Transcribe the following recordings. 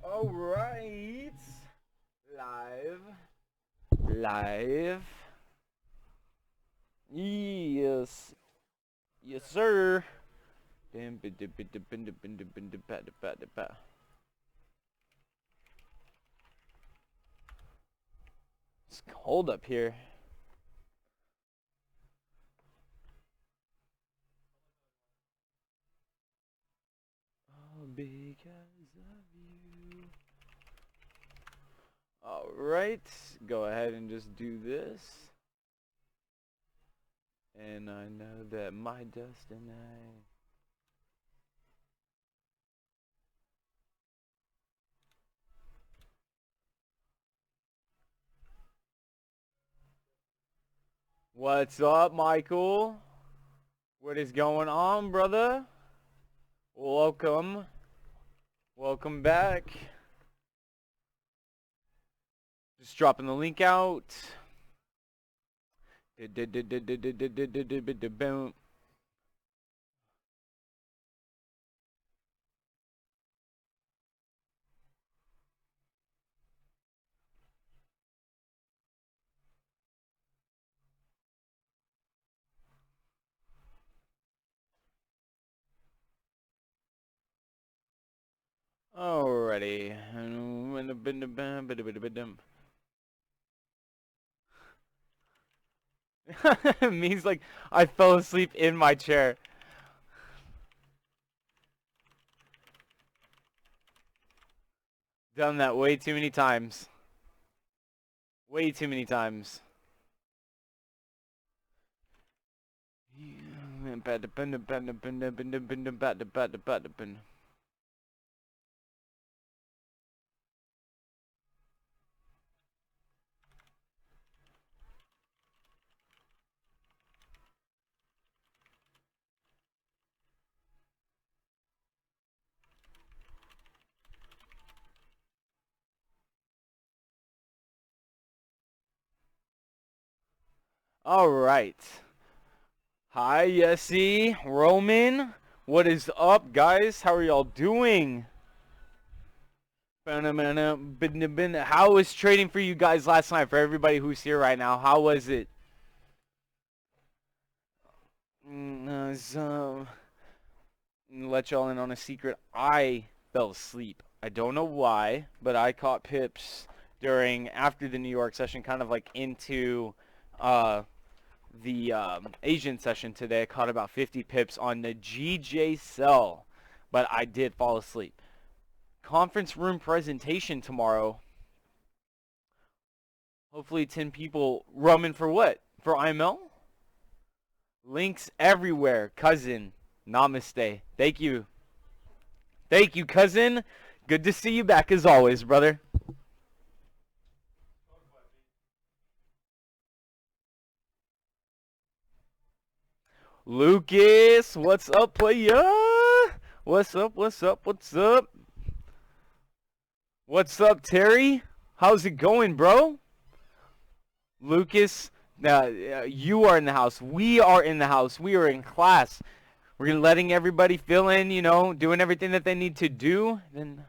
All right. Live. Yes. Yes, sir. It's cold up here. All because of you. All right. Go ahead and just do this. And I know that my destiny. What's up, Michael? What is going on, brother? Welcome. Welcome back. Just dropping the link out. Boom. Alrighty. Means like I fell asleep in my chair. Done that way too many times. Way too many times. Alright. Hi, Yessie, Roman. What is up, guys? How are y'all doing? How was trading for you guys last night? For everybody who's here right now, how was it? So, let y'all in on a secret. I fell asleep. I don't know why, but I caught pips after the New York session, kind of like into the Asian session today. I caught about 50 pips on the GJ cell, but I did fall asleep. Conference room presentation tomorrow. Hopefully 10 people. Roman for what? For IML? Links everywhere. Cousin. Namaste. Thank you. Thank you, cousin. Good to see you back as always, brother. Lucas, what's up, playa? What's up, what's up, what's up? What's up, Terry? How's it going, bro? Lucas, you are in the house. We are in the house. We are in class. We're letting everybody fill in, doing everything that they need to do. Then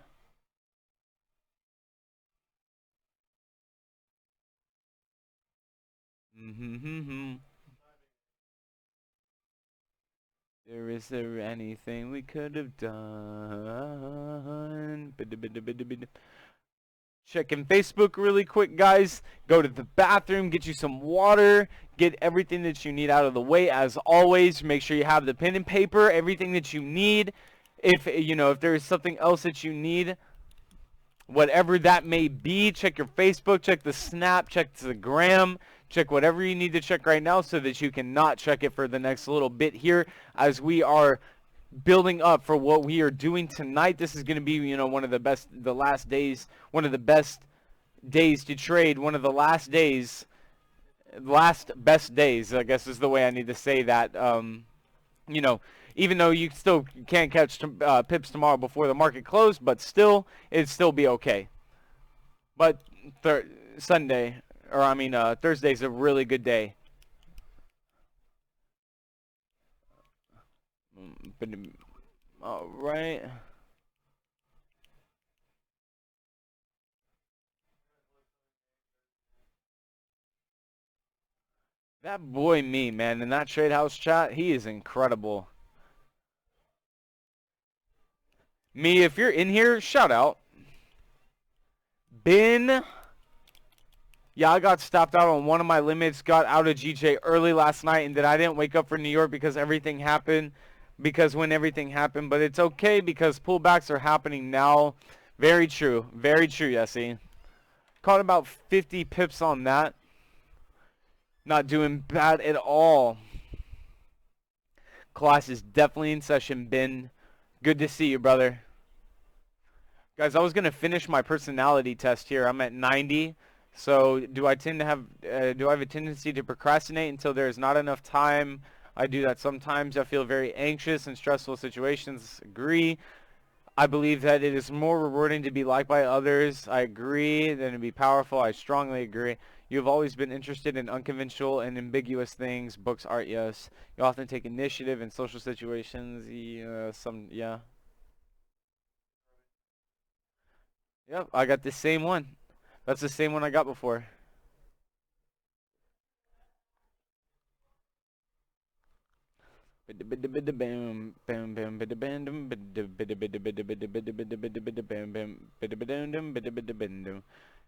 is there anything we could have done? Checking Facebook really quick, guys. Go to the bathroom, get you some water, get everything that you need out of the way. As always, make sure you have the pen and paper, everything that you need. If there is something else that you need, whatever that may be, check your Facebook, check the Snap, check the Gram, check whatever you need to check right now so that you can not check it for the next little bit here as we are building up for what we are doing tonight. This is going to be, one of the best, the last days, one of the best days to trade, one of the last best days, I guess is the way I need to say that. Even though you still can't catch pips tomorrow before the market closed, but still, it'd still be okay. But Thursday's a really good day. All right. That boy me, man, in that trade house chat, he is incredible. Me, if you're in here, shout out. Ben. Yeah, I got stopped out on one of my limits, got out of GJ early last night, and then I didn't wake up for New York because everything happened, when everything happened. But it's okay because pullbacks are happening now. Very true. Very true, Yessie. Caught about 50 pips on that. Not doing bad at all. Class is definitely in session, Ben. Good to see you, brother. Guys, I was going to finish my personality test here. I'm at 90. So do I have a tendency to procrastinate until there's not enough time? I do that sometimes. I feel very anxious in stressful situations. Agree. I believe that it is more rewarding to be liked by others. I agree. Than to be powerful. I strongly agree. You have always been interested in unconventional and ambiguous things. Books, art, yes. You often take initiative in social situations. Yeah. Yep, I got the same one. That's the same one I got before.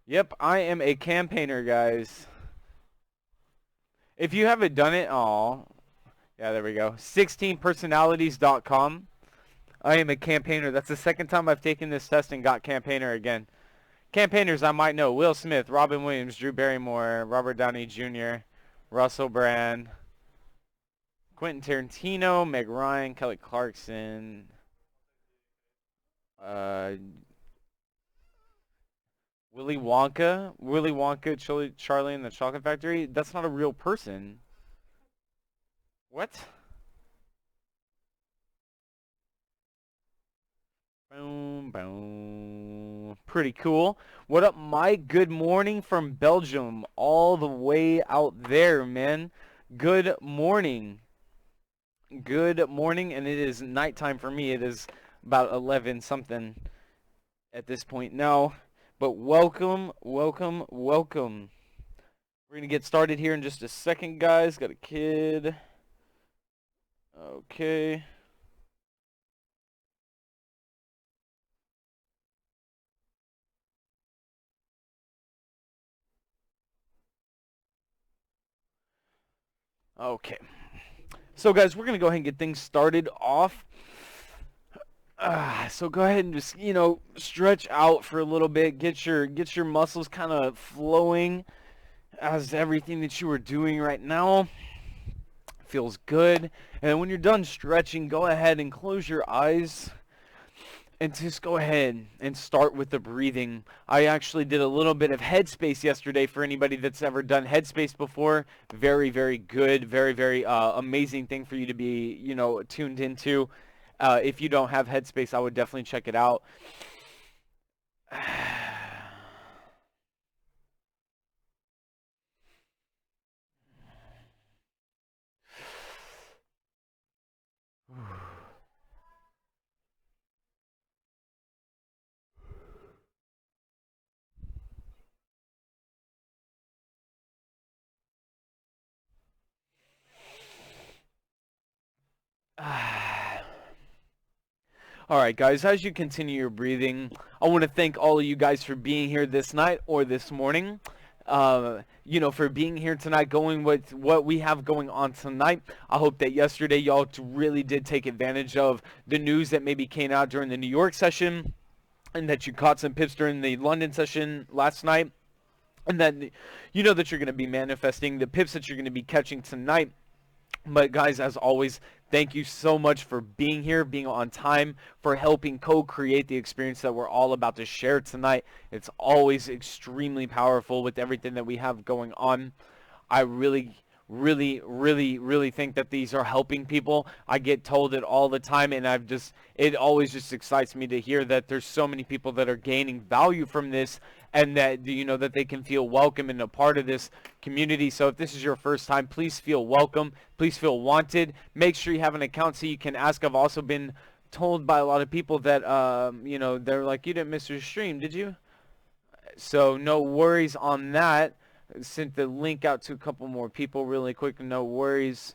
Yep, I am a campaigner, guys. If you haven't done it, yeah, there we go. 16personalities.com. I am a campaigner. That's the second time I've taken this test and got campaigner again. Campaigners I might know: Will Smith, Robin Williams, Drew Barrymore, Robert Downey Jr., Russell Brand, Quentin Tarantino, Meg Ryan, Kelly Clarkson, Willy Wonka, Charlie and the Chocolate Factory. That's not a real person. What? Boom, boom. Pretty cool. What up, Mike? Good morning from Belgium, all the way out there, man. Good morning. Good morning, and it is nighttime for me. It is about 11 something at this point now. But welcome, welcome, welcome. We're going to get started here in just a second, guys. Got a kid. Okay. Okay. So, guys, we're going to go ahead and get things started off. So go ahead and just, stretch out for a little bit. Get your muscles kind of flowing, as everything that you are doing right now feels good. And when you're done stretching, go ahead and close your eyes and just go ahead and start with the breathing. I actually did a little bit of headspace yesterday for anybody that's ever done headspace before. Very, very good. Very, very amazing thing for you to be, tuned into. If you don't have headspace, I would definitely check it out. All right, guys, as you continue your breathing, I want to thank all of you guys for being here this night or this morning. For being here tonight, going with what we have going on tonight. I hope that yesterday y'all really did take advantage of the news that maybe came out during the New York session, and that you caught some pips during the London session last night, and that you know that you're going to be manifesting the pips that you're going to be catching tonight. But guys, as always, thank you so much for being here, being on time, for helping co-create the experience that we're all about to share tonight. It's always extremely powerful with everything that we have going on. I really think that these are helping people. I get told it all the time, and it always just excites me to hear that there's so many people that are gaining value from this, and that that they can feel welcome and a part of this community. So if this is your first time, please feel welcome, please feel wanted. Make sure you have an account so you can ask. I've also been told by a lot of people that they're like, you didn't miss your stream, did you? So no worries on that. Sent the link out to a couple more people really quick, no worries.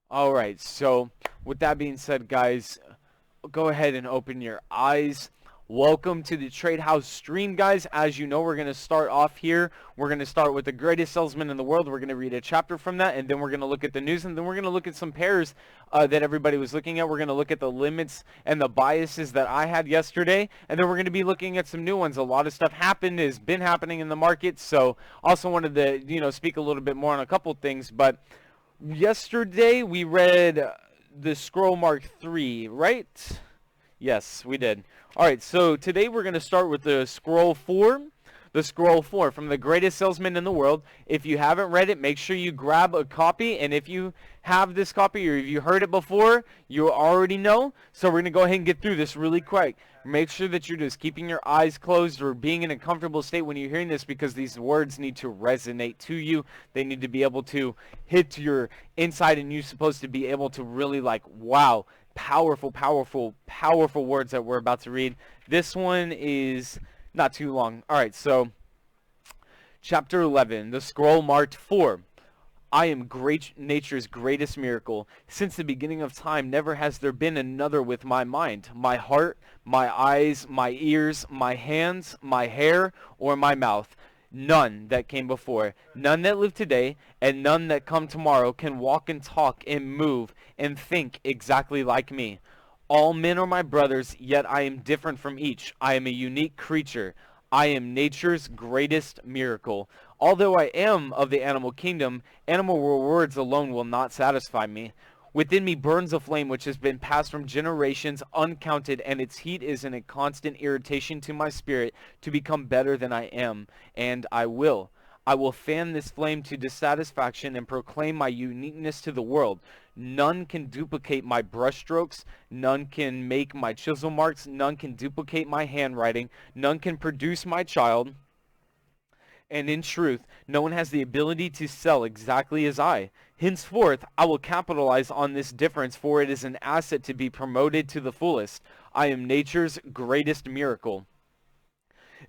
All right, so with that being said, guys, go ahead and open your eyes. Welcome to the Trade House stream, guys. As you know, we're going to start off here. We're going to start with the greatest salesman in the world. We're going to read a chapter from that, and then we're going to look at the news, and then we're going to look at some pairs that everybody was looking at. We're going to look at the limits and the biases that I had yesterday, and then we're going to be looking at some new ones. A lot of stuff has been happening in the market, so also wanted to, speak a little bit more on a couple things, but yesterday we read the Scroll Mark III, right? Yes, we did. All right, so today we're going to start with the Scroll 4. The Scroll 4 from the greatest salesman in the world. If you haven't read it, make sure you grab a copy. And if you have this copy or if you heard it before, you already know. So we're going to go ahead and get through this really quick. Make sure that you're just keeping your eyes closed or being in a comfortable state when you're hearing this, because these words need to resonate to you. They need to be able to hit your inside, and you're supposed to be able to really wow. Powerful, powerful, powerful words that we're about to read. This one is not too long. All right, so chapter 11, the scroll marked 4. I am nature's greatest miracle. Since the beginning of time, never has there been another with my mind, my heart, my eyes, my ears, my hands, my hair, or my mouth. None that came before, none that live today, and none that come tomorrow can walk and talk and move and think exactly like me. All men are my brothers, yet I am different from each. I am a unique creature. I am nature's greatest miracle. Although I am of the animal kingdom, animal words alone will not satisfy me. Within me burns a flame which has been passed from generations uncounted, and its heat is in a constant irritation to my spirit to become better than I am, and I will. I will fan this flame to dissatisfaction and proclaim my uniqueness to the world. None can duplicate my brushstrokes, none can make my chisel marks, none can duplicate my handwriting, none can produce my child. And in truth, no one has the ability to sell exactly as I. Henceforth, I will capitalize on this difference, for it is an asset to be promoted to the fullest. I am nature's greatest miracle.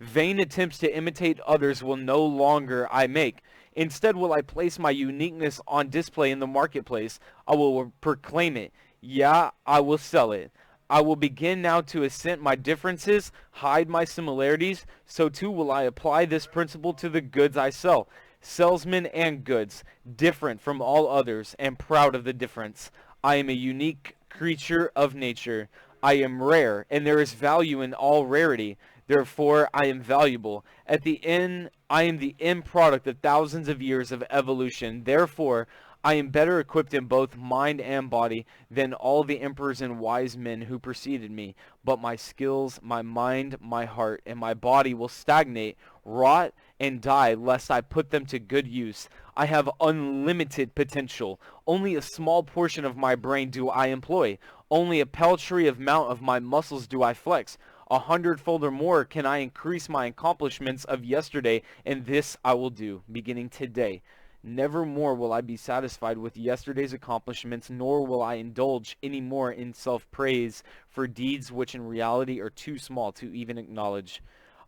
Vain attempts to imitate others will no longer I make. Instead, will I place my uniqueness on display in the marketplace. I will proclaim it. Yeah, I will sell it. I will begin now to assent my differences, hide my similarities. So too will I apply this principle to the goods I sell. Salesmen and goods, different from all others, and proud of the difference. I am a unique creature of nature. I am rare, and there is value in all rarity. Therefore, I am valuable. At the end, I am the end product of thousands of years of evolution. Therefore, I am better equipped in both mind and body than all the emperors and wise men who preceded me. But my skills, my mind, my heart, and my body will stagnate, rot, and die lest I put them to good use. I have unlimited potential. Only a small portion of my brain do I employ. Only a paltry amount of my muscles do I flex. 100-fold or more can I increase my accomplishments of yesterday, and this I will do, beginning today. Never more will I be satisfied with yesterday's accomplishments, nor will I indulge any more in self-praise for deeds which in reality are too small to even acknowledge.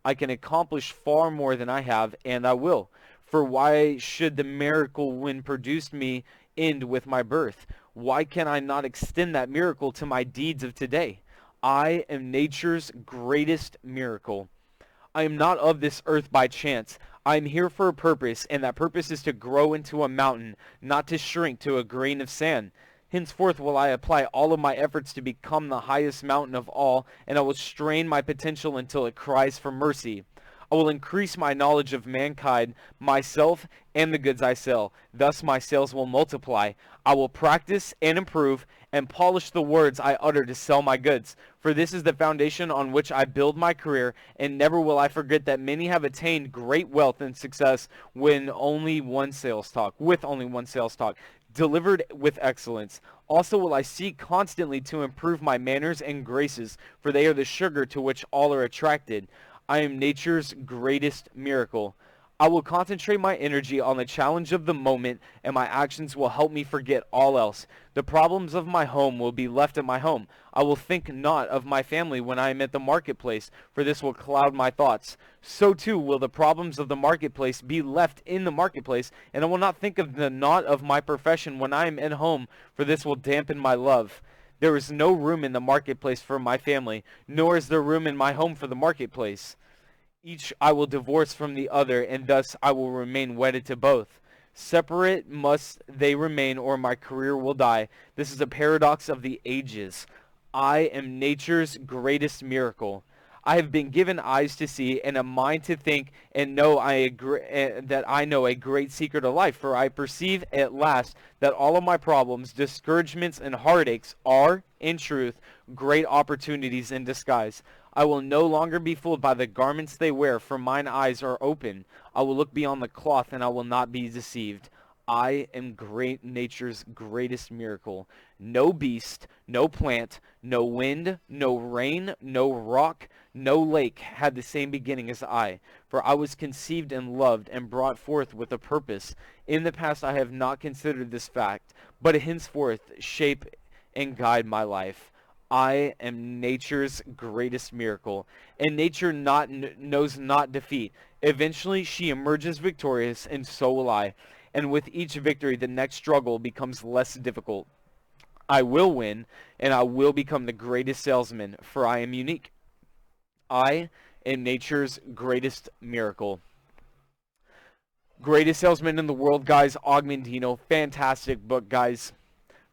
I can accomplish far more than I have, and I will. For why should the miracle when produced me end with my birth? Why can I not extend that miracle to my deeds of today? I am nature's greatest miracle. I am not of this earth by chance. I am here for a purpose, and that purpose is to grow into a mountain, not to shrink to a grain of sand. Henceforth will I apply all of my efforts to become the highest mountain of all, and I will strain my potential until it cries for mercy. I will increase my knowledge of mankind, myself, and the goods I sell. Thus my sales will multiply. I will practice and improve and polish the words I utter to sell my goods. For this is the foundation on which I build my career, and never will I forget that many have attained great wealth and success with only one sales talk, delivered with excellence. Also will I seek constantly to improve my manners and graces, for they are the sugar to which all are attracted. I am nature's greatest miracle. I will concentrate my energy on the challenge of the moment, and my actions will help me forget all else. The problems of my home will be left at my home. I will think not of my family when I am at the marketplace, for this will cloud my thoughts. So too will the problems of the marketplace be left in the marketplace, and I will not think of the not of my profession when I am at home, for this will dampen my love. There is no room in the marketplace for my family, nor is there room in my home for the marketplace. Each I will divorce from the other, and thus I will remain wedded to both. Separate must they remain, or my career will die. This is a paradox of the ages. I am nature's greatest miracle. I have been given eyes to see and a mind to think, and know that I know a great secret of life. For I perceive at last that all of my problems, discouragements, and heartaches are, in truth, great opportunities in disguise. I will no longer be fooled by the garments they wear, for mine eyes are open. I will look beyond the cloth, and I will not be deceived. I am great nature's greatest miracle. No beast, no plant, no wind, no rain, no rock, no lake had the same beginning as I. For I was conceived and loved and brought forth with a purpose. In the past I have not considered this fact, but henceforth shape and guide my life. I am nature's greatest miracle, and nature knows not defeat. Eventually she emerges victorious, and so will I. And with each victory, the next struggle becomes less difficult. I will win, and I will become the greatest salesman, for I am unique. I am nature's greatest miracle. Greatest salesman in the world, guys. Augmentino. Fantastic book, guys.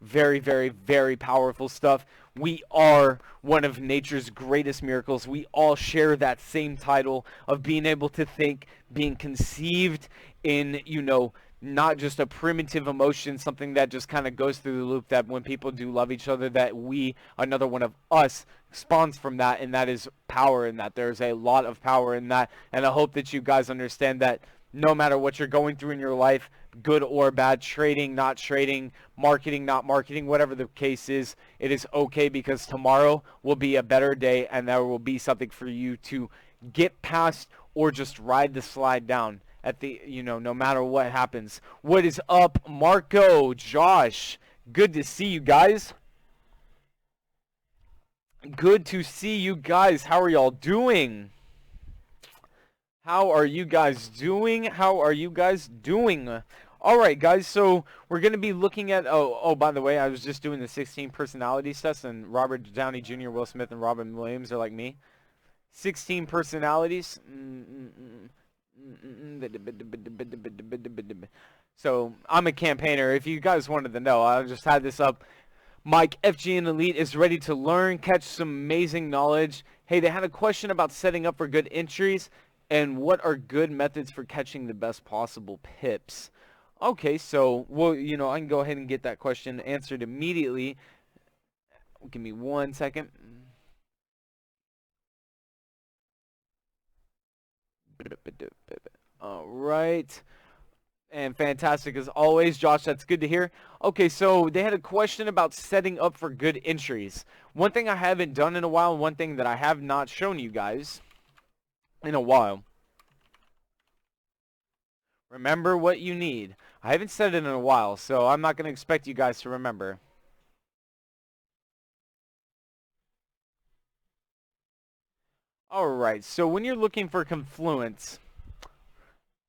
Very, very, very powerful stuff. We are one of nature's greatest miracles. We all share that same title of being able to think, being conceived in, not just a primitive emotion, something that just kind of goes through the loop, that when people do love each other, that another one of us, spawns from that, and that is power in that. There's a lot of power in that, and I hope that you guys understand that no matter what you're going through in your life, good or bad, trading, not trading, marketing, not marketing, whatever the case is, it is okay, because tomorrow will be a better day, and there will be something for you to get past or just ride the slide down at the, no matter what happens. What is up, Marco, Josh? Good to see you guys. Good to see you guys. How are y'all doing? How are you guys doing? How are you guys doing? All right, guys, so we're going to be looking at, by the way, I was just doing the 16 personalities test, and Robert Downey Jr., Will Smith, and Robin Williams are like me. 16 personalities. So I'm a campaigner. If you guys wanted to know, I just had this up. Mike, FGN Elite is ready to learn, catch some amazing knowledge. Hey, they had a question about setting up for good entries, and what are good methods for catching the best possible pips. Okay, so, well, I can go ahead and get that question answered immediately. Give me 1 second. All right. And fantastic as always, Josh. That's good to hear. Okay, so they had a question about setting up for good entries. One thing I haven't done in a while, one thing that I have not shown you guys in a while. Remember what you need. I haven't said it in a while, so I'm not going to expect you guys to remember. Alright, so when you're looking for confluence,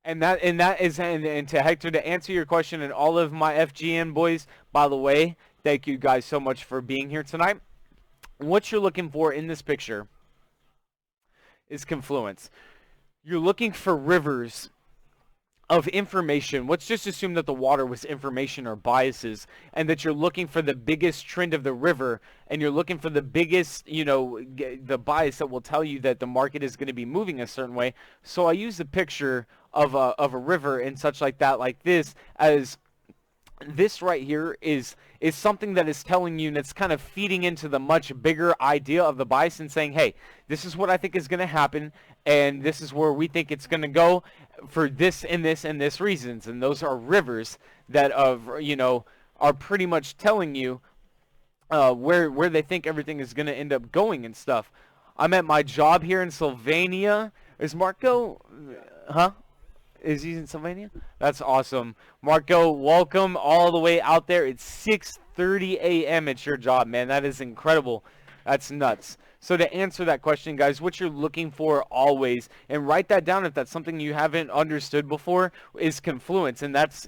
and to Hector, to answer your question, and all of my FGN boys, by the way, thank you guys so much for being here tonight. What you're looking for in this picture is confluence. You're looking for rivers of information. Let's just assume that the water was information or biases, and that you're looking for the biggest trend of the river, and you're looking for the biggest, the bias that will tell you that the market is going to be moving a certain way. So I use the picture of a river and such like that, like this, as this right here is something that is telling you, and it's kind of feeding into the much bigger idea of the bias and saying, hey, this is what I think is going to happen, and this is where we think it's going to go for this and this and this reasons. And those are rivers that are pretty much telling you where they think everything is going to end up going and stuff. I'm at my job here in Sylvania. Is Marco? Huh? Is he in Sylvania? That's awesome. Marco, welcome all the way out there. It's 6:30 a.m. It's your job, man. That is incredible. That's nuts. So to answer that question, guys, what you're looking for always, and write that down if that's something you haven't understood before, is confluence. And that's,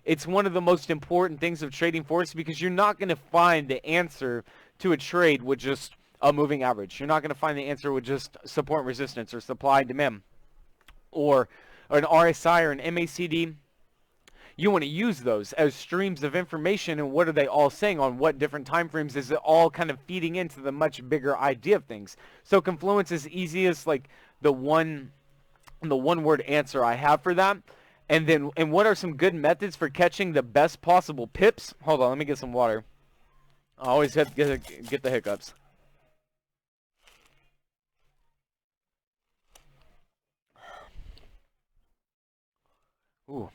it's one of the most important things of trading forex, because you're not going to find the answer to a trade with just a moving average. You're not going to find the answer with just support and resistance or supply and demand or an RSI or an MACD. You want to use those as streams of information, and what are they all saying on what different time frames? Is it all kind of feeding into the much bigger idea of things? So confluence is easiest, like the one word answer I have for that. And what are some good methods for catching the best possible pips? Hold on, let me get some water. I always have to get the hiccups. Ooh.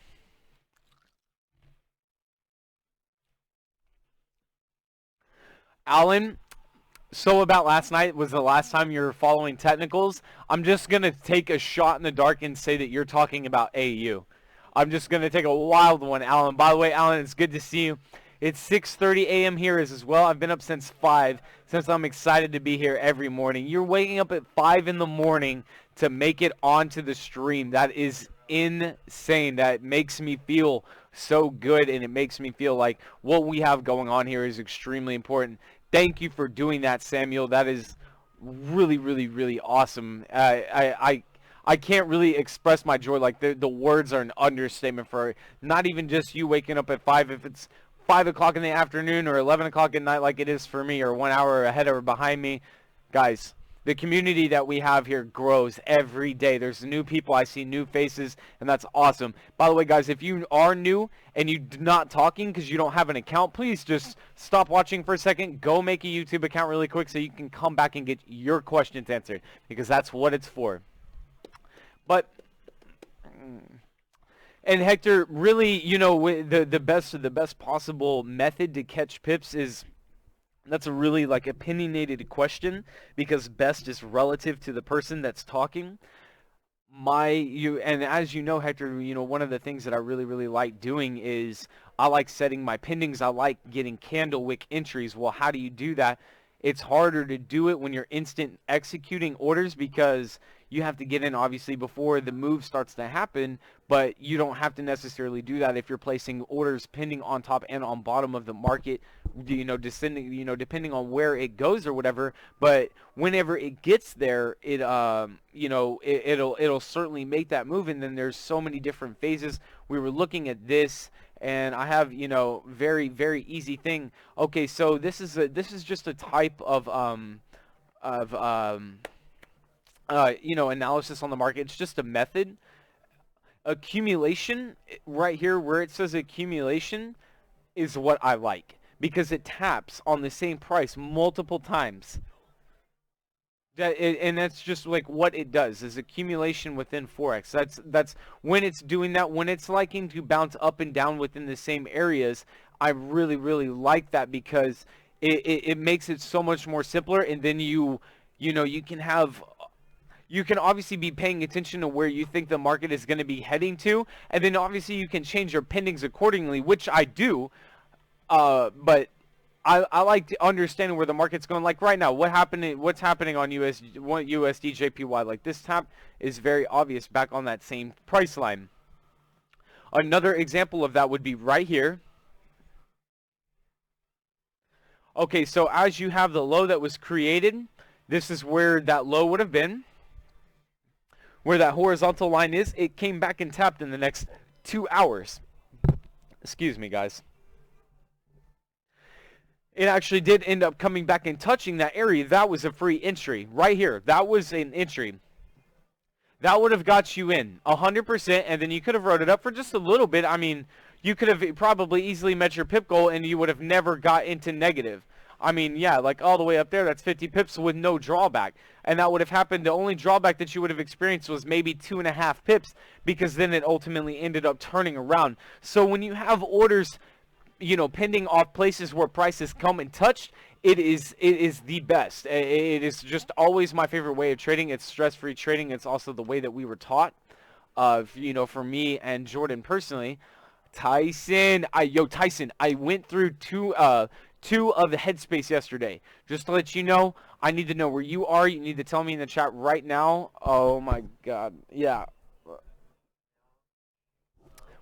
Alan, so about last night was the last time you were following technicals. I'm just going to take a shot in the dark and say that you're talking about AU. I'm just going to take a wild one, Alan. By the way, Alan, it's good to see you. It's 6:30 a.m. here as well. I've been up since 5, since I'm excited to be here every morning. You're waking up at 5 in the morning to make it onto the stream. That is insane. That makes me feel so good, and it makes me feel like what we have going on here is extremely important. Thank you for doing that, Samuel. That is really, really, really awesome. I can't really express my joy. Like, the words are an understatement for not even just you waking up at 5. If it's 5 o'clock in the afternoon or 11 o'clock at night like it is for me, or 1 hour ahead or behind me, guys, the community that we have here grows every day. There's new people. I see new faces, and that's awesome. By the way, guys, if you are new and you're not talking because you don't have an account, please just stop watching for a second. Go make a YouTube account really quick so you can come back and get your questions answered, because that's what it's for. But, and Hector, really, the best possible method to catch pips is... That's a really opinionated question, because best is relative to the person that's talking. And as you know, Hector, one of the things that I really, really like doing is I like setting my pendings. I like getting candle wick entries. Well, how do you do that? It's harder to do it when you're instant executing orders, because you have to get in obviously before the move starts to happen, but you don't have to necessarily do that if you're placing orders pending on top and on bottom of the market, descending, depending on where it goes or whatever. But whenever it gets there, it'll certainly make that move. And then there's so many different phases. We were looking at this, and I have, very, very easy thing. Okay, so this is just a type of analysis on the market. It's just a method. Accumulation, right here where it says accumulation, is what I like, because it taps on the same price multiple times. And that's just what it does, is accumulation within Forex. That's when it's doing that, when it's liking to bounce up and down within the same areas. I really, really like that, because it makes it so much more simpler. And then you can obviously be paying attention to where you think the market is going to be heading to, and then obviously you can change your pendings accordingly, which I do. But I like to understand where the market's going. Like right now, what's happening on USD JPY? Like, this tap is very obvious back on that same price line. Another example of that would be right here. Okay, so as you have the low that was created, this is where that low would have been. Where that horizontal line is, it came back and tapped in the next 2 hours. Excuse me, guys. It actually did end up coming back and touching that area. That was a free entry right here. That was an entry. That would have got you in 100%, and then you could have wrote it up for just a little bit. I mean, you could have probably easily met your pip goal, and you would have never got into negative. I mean, yeah, like all the way up there, that's 50 pips with no drawback. And that would have happened. The only drawback that you would have experienced was maybe 2.5 pips, because then it ultimately ended up turning around. So when you have orders, pending off places where prices come and touched, it is the best. It is just always my favorite way of trading. It's stress-free trading. It's also the way that we were taught. you know, for me and Jordan personally. Tyson, Tyson, I went through two of the Headspace yesterday. Just to let you know, I need to know where you are. You need to tell me in the chat right now. Oh my God, yeah.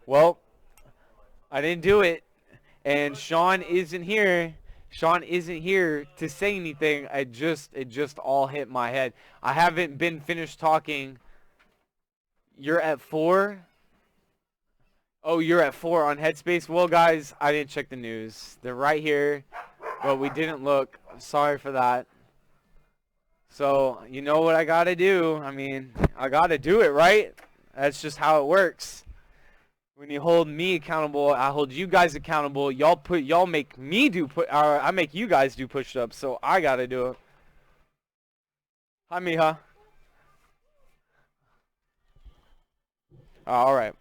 Well, I didn't do it, and Sean isn't here. Sean isn't here to say anything. It just all hit my head. I haven't been finished talking. You're at 4? Oh, you're at 4 on Headspace? Well, guys, I didn't check the news. They're right here, but we didn't look. Sorry for that. So, you know what I gotta do? I mean, I gotta do it, right? That's just how it works. When you hold me accountable, I hold you guys accountable. Y'all make me do I make you guys do push-ups, so I gotta do it. Hi, Miha. All right.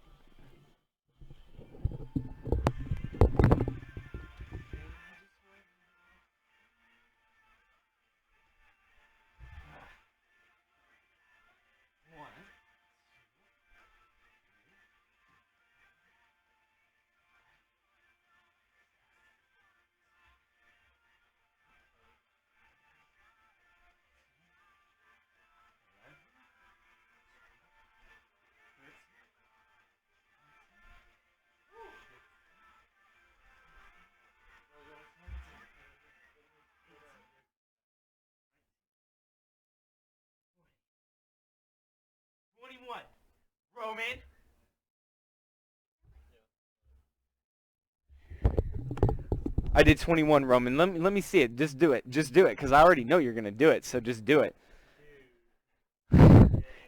Roman. I did 21, Roman. Let me see it. Just do it. Just do it, because I already know you're going to do it, so just do it.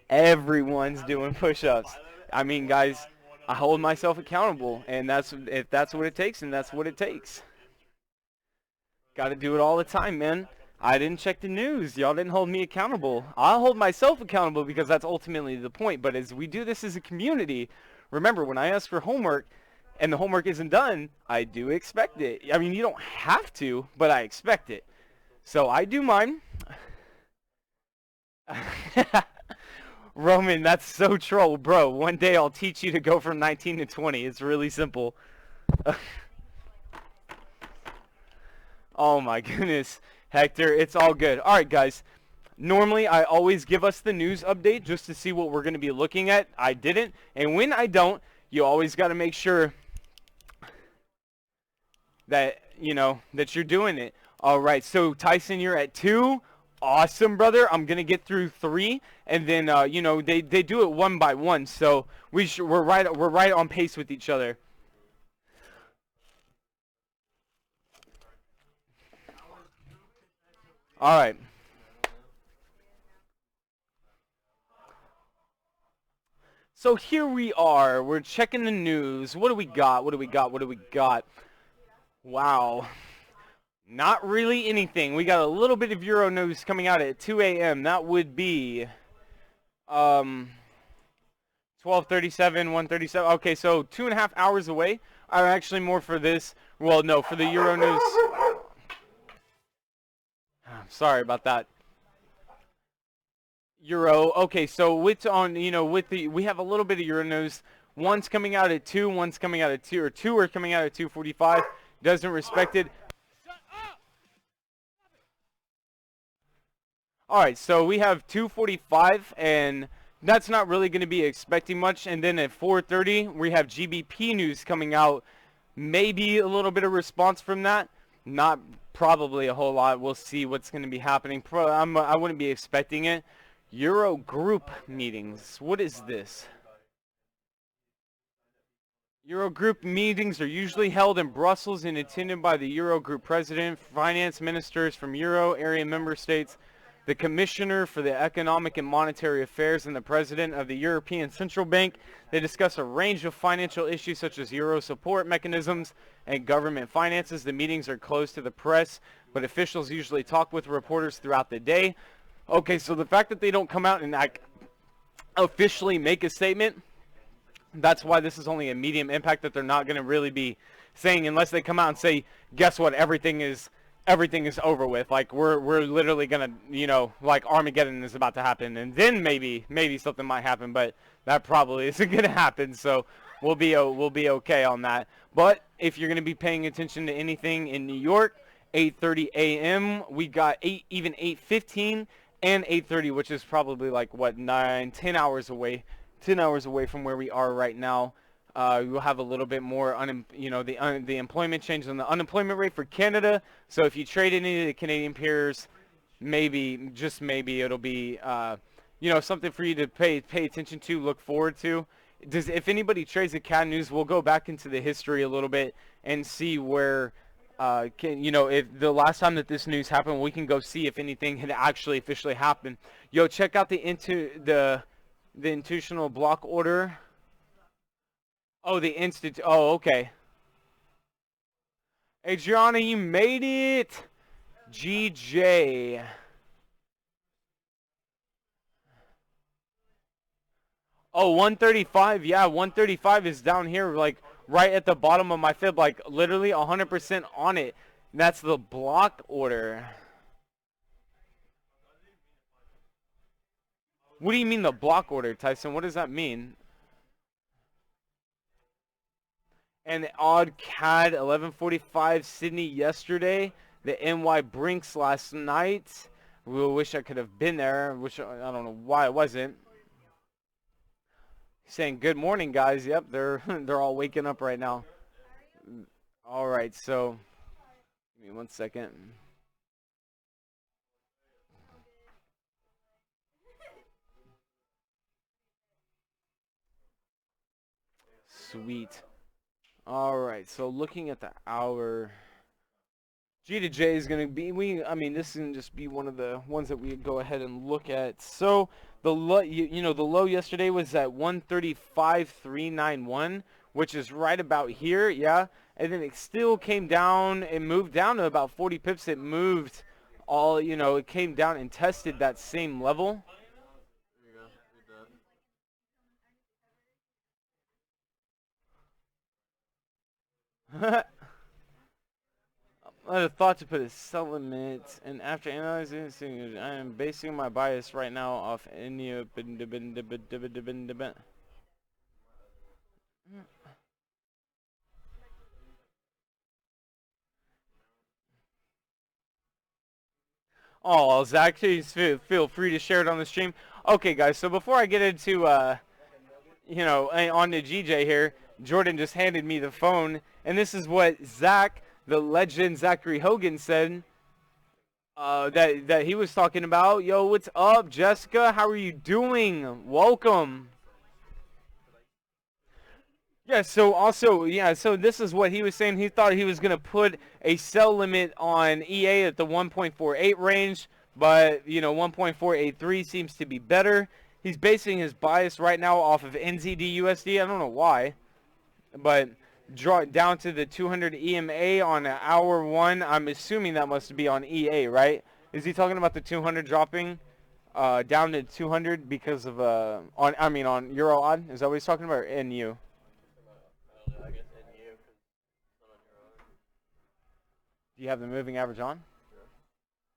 Everyone's doing push-ups. I mean, guys, I hold myself accountable, and if that's what it takes, and that's what it takes. Got to do it all the time, man. I didn't check the news. Y'all didn't hold me accountable. I'll hold myself accountable because that's ultimately the point. But as we do this as a community, remember, when I ask for homework and the homework isn't done, I do expect it. I mean, you don't have to, but I expect it. So I do mine. Roman, that's so troll. Bro, one day I'll teach you to go from 19 to 20. It's really simple. Oh my goodness. Hector, it's all good. All right, guys. Normally, I always give us the news update just to see what we're going to be looking at. I didn't. And when I don't, you always got to make sure that, you know, that you're doing it. All right. So, Tyson, you're at 2. Awesome, brother. I'm going to get through 3. And then, you know, they do it one by one. So, we're right on pace with each other. All right. So here we are. We're checking the news. What do we got? What do we got? What do we got? Wow. Not really anything. We got a little bit of Euro news coming out at 2 a.m. That would be 12:37, 1:37. Okay, so 2.5 hours away. Actually more for this. Well, no, for the Euro news. Sorry about that. Euro. Okay, so with we have a little bit of Euro news. One's coming out at 2, one's coming out at 2, or 2 are coming out at 2:45. Doesn't respect it. All right, so we have 2:45, and that's not really going to be expecting much. And then at 4:30, we have GBP news coming out. Maybe a little bit of response from that. Not probably a whole lot. We'll see what's going to be happening. I wouldn't be expecting it. Euro group meetings. What is this? Eurogroup meetings are usually held in Brussels and attended by the Eurogroup president, finance ministers from Euro area member states, the commissioner for the economic and monetary affairs, and the president of the European Central Bank. They discuss a range of financial issues such as Euro support mechanisms and government finances. The meetings are closed to the press, but officials usually talk with reporters throughout the day. Okay, so the fact that they don't come out and officially make a statement, that's why this is only a medium impact, that they're not going to really be saying, unless they come out and say, guess what, everything is over with. Like, we're literally going to, you know, like Armageddon is about to happen, and then maybe something might happen, but that probably isn't going to happen. So we'll be okay on that. But if you're going to be paying attention to anything in New York, 8:30 a.m. we got 8:15 and 8:30, which is probably like what 10 hours away, 10 hours away from where we are right now. We'll have a little bit more, the employment change on the unemployment rate for Canada. So if you trade any of the Canadian peers, maybe, just maybe, it'll be, something for you to pay attention to, look forward to. If anybody trades the CAD news, we'll go back into the history a little bit and see where, if the last time that this news happened, we can go see if anything had actually officially happened. Yo, check out the institutional block order. Oh, oh, okay. Adriana, you made it. GJ. Oh, 135. Yeah, 135 is down here, like right at the bottom of my fib, like literally 100% on it. That's the block order. What do you mean the block order, Tyson? What does that mean? And the odd CAD 1145 Sydney yesterday. The NY Brinks last night. We wish I could have been there. I don't know why I wasn't. Saying good morning, guys. Yep, they're all waking up right now. All right, so give me 1 second. Sweet. All right, so looking at the hour, G to J is going to be, this is going to just be one of the ones that we go ahead and look at. So the low, the low yesterday was at 135.391, which is right about here, yeah. And then it still came down and moved down to about 40 pips. It moved it came down and tested that same level. I had thought to put a sell limit, and after analyzing, I am basing my bias right now off any. Oh, Zach, feel free to share it on the stream. Okay, guys, so before I get into, on the GJ here, Jordan just handed me the phone, and this is what Zach, the legend Zachary Hogan, said that he was talking about. Yo, what's up, Jessica? How are you doing? Welcome. Yeah, so this is what he was saying. He thought he was going to put a sell limit on EA at the 1.48 range, but, 1.483 seems to be better. He's basing his bias right now off of NZD USD. I don't know why, but draw it down to the 200 EMA on hour one. I'm assuming that must be on EA, right? Is he talking about the 200 dropping down to 200 because of on Euro odd? Is that what he's talking about, or NU? Do you have the moving average on? Yeah.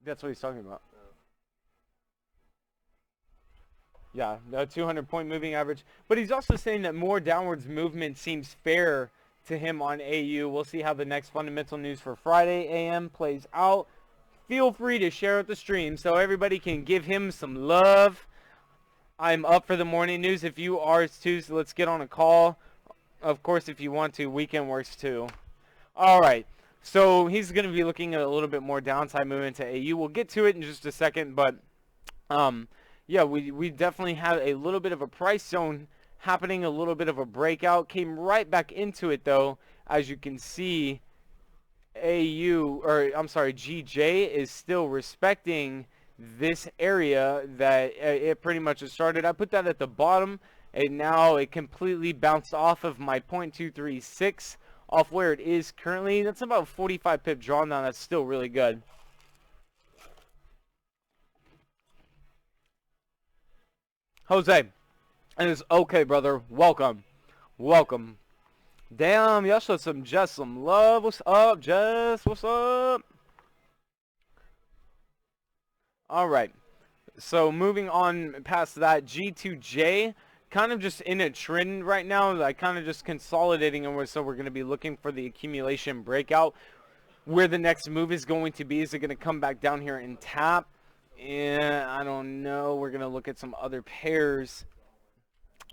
That's what he's talking about. Yeah, the 200-point moving average. But he's also saying that more downwards movement seems fair to him on AU. We'll see how the next fundamental news for Friday AM plays out. Feel free to share out the stream so everybody can give him some love. I'm up for the morning news if you are too, so let's get on a call. Of course, if you want to, weekend works too. All right. So he's going to be looking at a little bit more downside movement to AU. We'll get to it in just a second, but yeah, we definitely had a little bit of a price zone happening, a little bit of a breakout. Came right back into it though. As you can see, GJ is still respecting this area that it pretty much has started. I put that at the bottom, and now it completely bounced off of my 0.236. Off where it is currently. That's about 45 pip drawdown. That's still really good. Jose, it is okay, brother. Welcome. Welcome. Damn, y'all showed some love. What's up, Jess? What's up? All right. So moving on past that, G2J kind of just in a trend right now, like kind of just consolidating, and so we're going to be looking for the accumulation breakout. Where the next move is going to be, is it going to come back down here and tap? And I don't know. We're going to look at some other pairs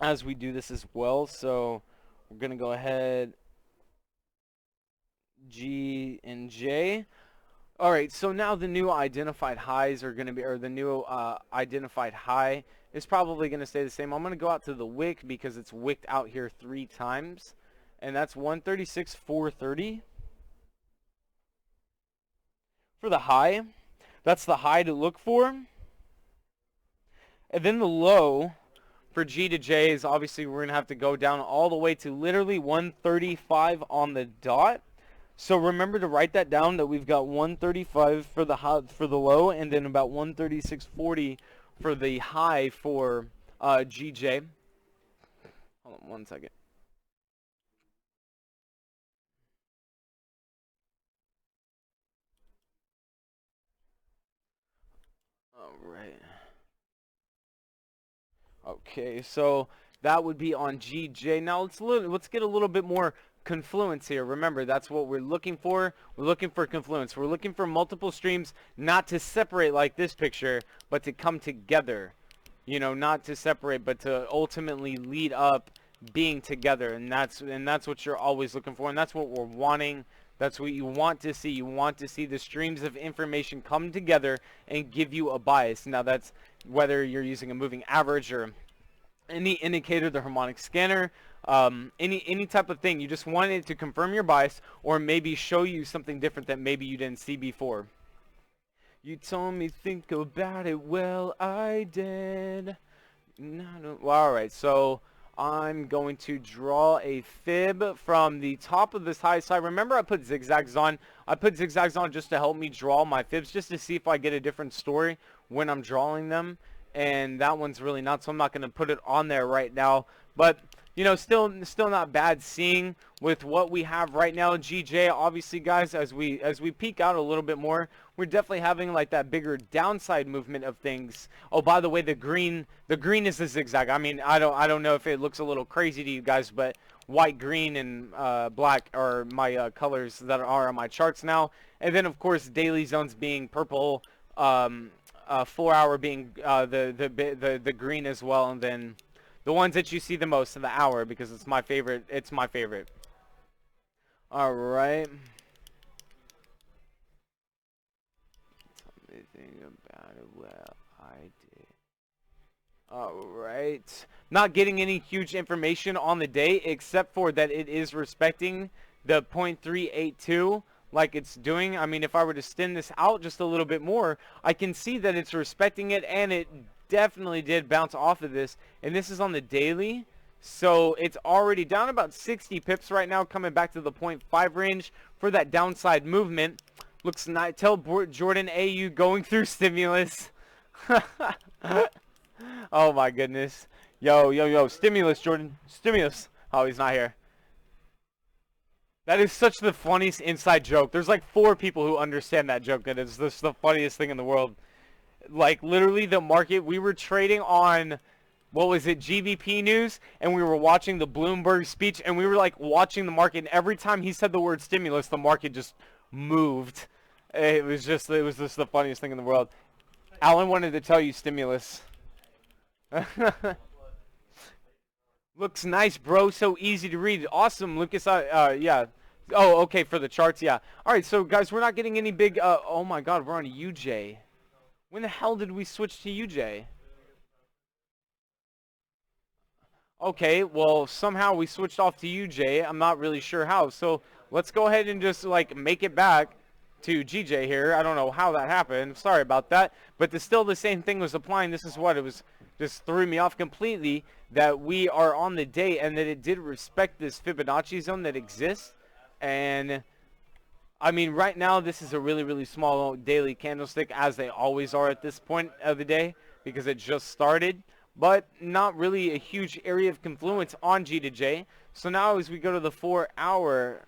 as we do this as well. So we're going to go ahead, G and J. All right, so now the new identified highs are going to be, or the new identified high is probably going to stay the same. I'm going to go out to the wick because it's wicked out here 3 times, and that's 136.430 for the high. That's the high to look for. And then the low for G to J is obviously we're going to have to go down all the way to literally 135 on the dot. So remember to write that down, that we've got 135 for the high, for the low, and then about 136.40 for the high for GJ. Hold on one second. All right. Okay, so that would be on GJ. Now let's get a little bit more confluence here. Remember, that's what we're looking for. We're looking for confluence. We're looking for multiple streams, not to separate like this picture, but to come together. You know, not to separate, but to ultimately lead up being together. And that's what you're always looking for, and that's what we're wanting. That's what you want to see. You want to see the streams of information come together and give you a bias. Now that's whether you're using a moving average or any indicator, the harmonic scanner, any type of thing. You just want it to confirm your bias, or maybe show you something different that maybe you didn't see before. You told me think about it. Well, I did. Well, all right, so I'm going to draw a fib from the top of this high side. Remember, I put zigzags on. I put zigzags on just to help me draw my fibs, just to see if I get a different story when I'm drawing them. And that one's really not, so I'm not going to put it on there right now. But, you know, still not bad seeing with what we have right now. GJ, obviously, guys, as we peek out a little bit more, we're definitely having like that bigger downside movement of things. Oh, by the way, the green is a zigzag. I mean, I don't know if it looks a little crazy to you guys, but white, green, and black are my colors that are on my charts now. And then, of course, daily zones being purple, 4 hour being the green as well, and then the ones that you see the most in the hour, because it's my favorite. It's my favorite. All right. Something about it. Well, I did. All right. Not getting any huge information on the day, except for that it is respecting the 0.382 like it's doing. I mean, if I were to extend this out just a little bit more, I can see that it's respecting it, and it definitely did bounce off of this. And this is on the daily, so it's already down about 60 pips right now, coming back to the 0.5 range for that downside movement. Looks nice. Tell Jordan AU going through stimulus. Oh my goodness. Yo, stimulus, Jordan. Stimulus. Oh, he's not here. That is such the funniest inside joke. There's like 4 people who understand that joke. That is just the funniest thing in the world. Like, literally, the market, we were trading on, what was it, GBP news, and we were watching the Bloomberg speech, and we were like watching the market, and every time he said the word stimulus, the market just moved. It was just the funniest thing in the world. Alan wanted to tell you stimulus. Looks nice, bro. So easy to read. Awesome, Lucas. Yeah. Oh, okay, for the charts, yeah. All right, so guys, we're not getting any big. Oh my God, we're on UJ. When the hell did we switch to UJ? Okay, well, somehow we switched off to UJ. I'm not really sure how. So let's go ahead and just like make it back to GJ here. I don't know how that happened. Sorry about that. But still the same thing was applying. This is what it was. Just threw me off completely that we are on the day and that it did respect this Fibonacci zone that exists. And I mean, right now this is a really, really small daily candlestick, as they always are at this point of the day, because it just started. But not really a huge area of confluence on G to J. So now as we go to the 4 hour,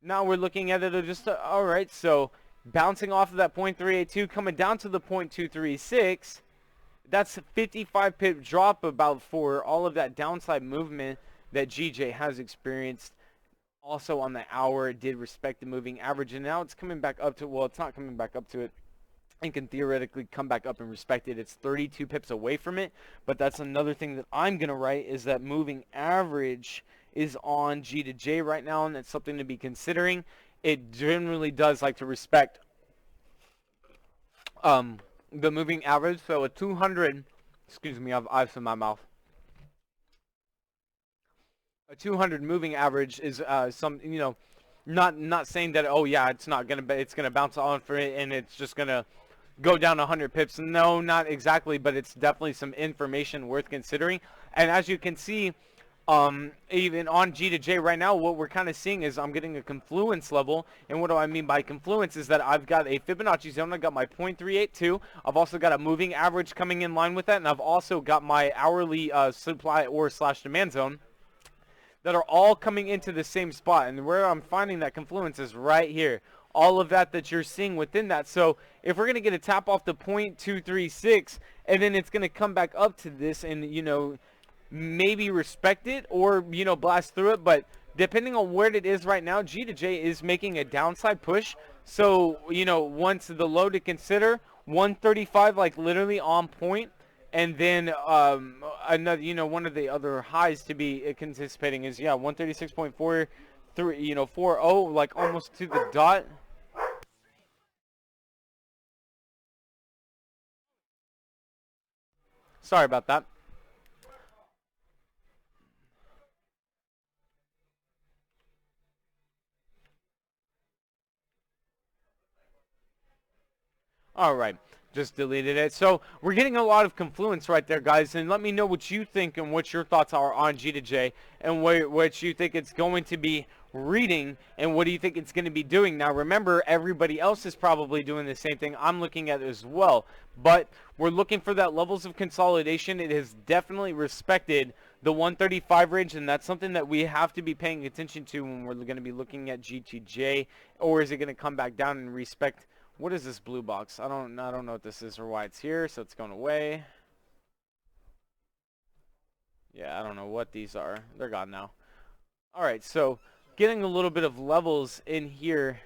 now we're looking at it just, all right, so bouncing off of that 0.382, coming down to the 0.236. That's a 55 pip drop about for all of that downside movement that GJ has experienced. Also on the hour, it did respect the moving average, and now it's coming back up to, well, it's not coming back up to it. And can theoretically come back up and respect it. It's 32 pips away from it, but that's another thing that I'm going to write is that moving average is on G to J right now, and that's something to be considering. It generally does like to respect the moving average, so a 200, excuse me, I have ice in my mouth. A 200 moving average is not saying that, oh yeah, it's gonna bounce on for it and it's just gonna go down 100 pips. No, not exactly, but it's definitely some information worth considering. And as you can see, even on G to J right now, what we're kind of seeing is I'm getting a confluence level. And what do I mean by confluence is that I've got a Fibonacci zone. I've got my 0.382. I've also got a moving average coming in line with that. And I've also got my hourly supply or slash demand zone that are all coming into the same spot. And where I'm finding that confluence is right here. All of that you're seeing within that. So if we're going to get a tap off the 0.236 and then it's going to come back up to this and, maybe respect it or, blast through it. But depending on where it is right now, G to J is making a downside push. So, once the low to consider, 135, like literally on point. And then another, one of the other highs to be anticipating is 136.43, 40, like almost to the dot. Sorry about that. All right, just deleted it. So we're getting a lot of confluence right there, guys. And let me know what you think and what your thoughts are on G to J and what you think it's going to be reading and what do you think it's going to be doing. Now, remember, everybody else is probably doing the same thing I'm looking at as well. But we're looking for that levels of consolidation. It has definitely respected the 135 range, and that's something that we have to be paying attention to when we're going to be looking at G2J. Or is it going to come back down and respect? What is this blue box? I don't know what this is or why it's here, so it's going away. Yeah, I don't know what these are. They're gone now. All right, so getting a little bit of levels in here.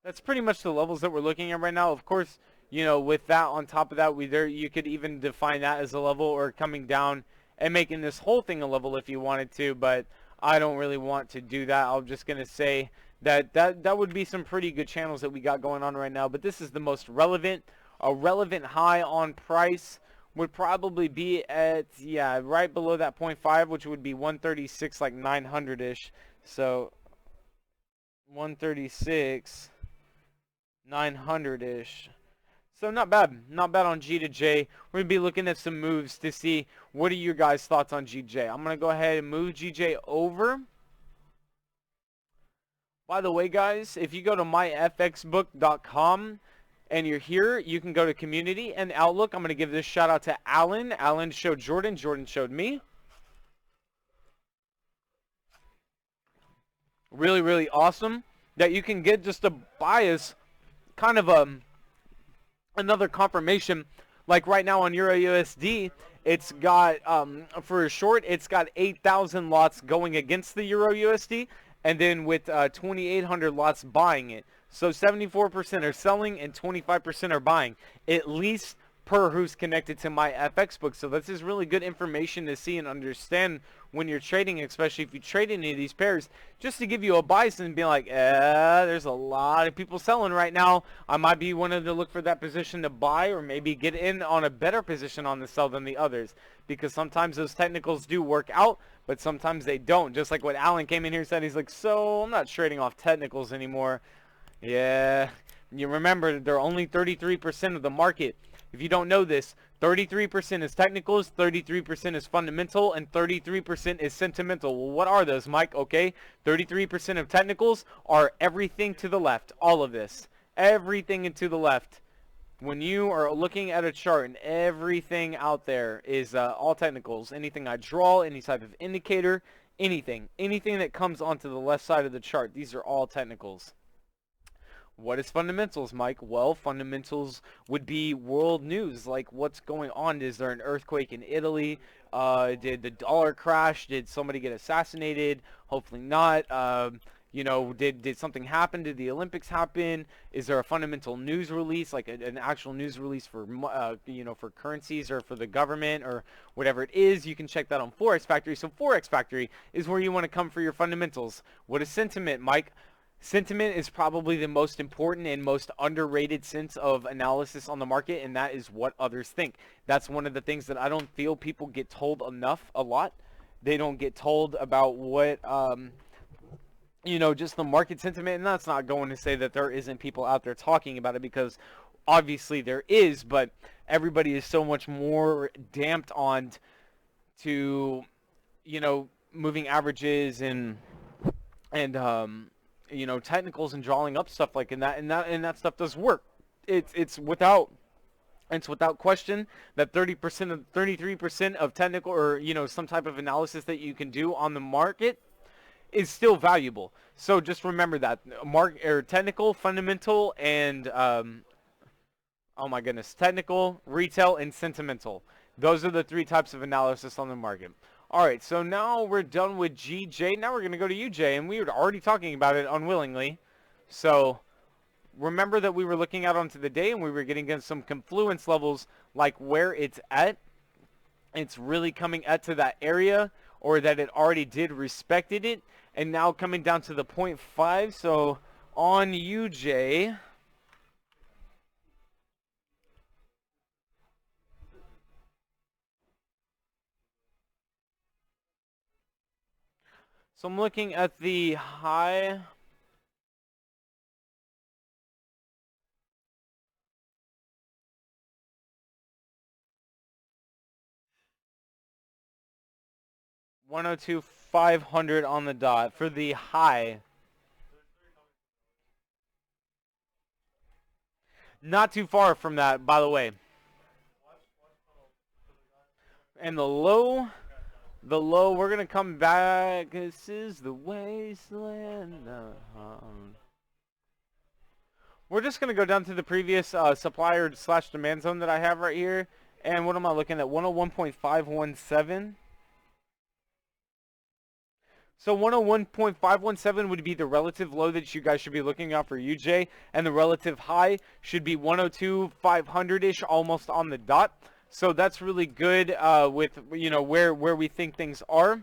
That's pretty much the levels that we're looking at right now. Of course, with that on top of that, you could even define that as a level or coming down and making this whole thing a level if you wanted to, but I don't really want to do that. I'm just going to say that would be some pretty good channels that we got going on right now, but this is the most relevant. A relevant high on price would probably be at, right below that 0.5, which would be 136, like 900-ish. So 136, 900-ish. So not bad. Not bad on G to J. We're going to be looking at some moves to see what are your guys' thoughts on GJ. I'm going to go ahead and move GJ over. By the way, guys, if you go to myfxbook.com and you're here, you can go to Community and Outlook. I'm going to give this shout out to Alan. Alan showed Jordan. Jordan showed me. Really, really awesome that you can get just a bias, kind of another confirmation. Like right now on Euro USD, it's got for a short, it's got 8,000 lots going against the Euro USD, and then with 2,800 lots buying it. So 74% are selling and 25% are buying, at least per who's connected to my FX book. So this is really good information to see and understand when you're trading, especially if you trade any of these pairs, just to give you a bias and be like, there's a lot of people selling right now. I might be one of to look for that position to buy or maybe get in on a better position on the sell than the others, because sometimes those technicals do work out, but sometimes they don't. Just like what Alan came in here and said, he's like, so I'm not trading off technicals anymore. Yeah, you remember, they're only 33% of the market. If you don't know this, 33% is technicals, 33% is fundamental, and 33% is sentimental. Well, what are those, Mike? Okay, 33% of technicals are everything to the left. All of this. Everything to the left. When you are looking at a chart and everything out there is all technicals, anything I draw, any type of indicator, anything that comes onto the left side of the chart, these are all technicals. What is fundamentals, Mike? Well, fundamentals would be world news, like what's going on. Is there an earthquake in Italy? Did the dollar crash? Did somebody get assassinated? Hopefully not. Did something happen? Did the Olympics happen? Is there a fundamental news release, like an actual news release for for currencies or for the government or whatever it is? You can check that on Forex Factory. So Forex Factory is where you want to come for your fundamentals. What is sentiment, Mike? Sentiment is probably the most important and most underrated sense of analysis on the market, and that is what others think. That's one of the things that I don't feel people get told enough a lot. They don't get told about what, just the market sentiment, and that's not going to say that there isn't people out there talking about it, because obviously there is, but everybody is so much more damped on to, moving averages and technicals and drawing up stuff like and that stuff does work. It's without question that 33% of technical or some type of analysis that you can do on the market is still valuable. So just remember that technical, fundamental, and oh my goodness, technical, retail, and sentimental. Those are the three types of analysis on the market. All right, so now we're done with GJ. Now we're going to go to UJ, and we were already talking about it unwillingly. So remember that we were looking out onto the day, and we were getting some confluence levels, like where it's at. It's really coming at to that area, or that it already did respected it, and now coming down to the 0.5. So on UJ... So I'm looking at the high. $102,500 on the dot for the high. Not too far from that, by the way. And the low, we're going to come back. This is the wasteland. We're just going to go down to the previous supplier / demand zone that I have right here. And what am I looking at? 101.517. So 101.517 would be the relative low that you guys should be looking at for UJ. And the relative high should be 102,500-ish, almost on the dot. So that's really good with, where we think things are.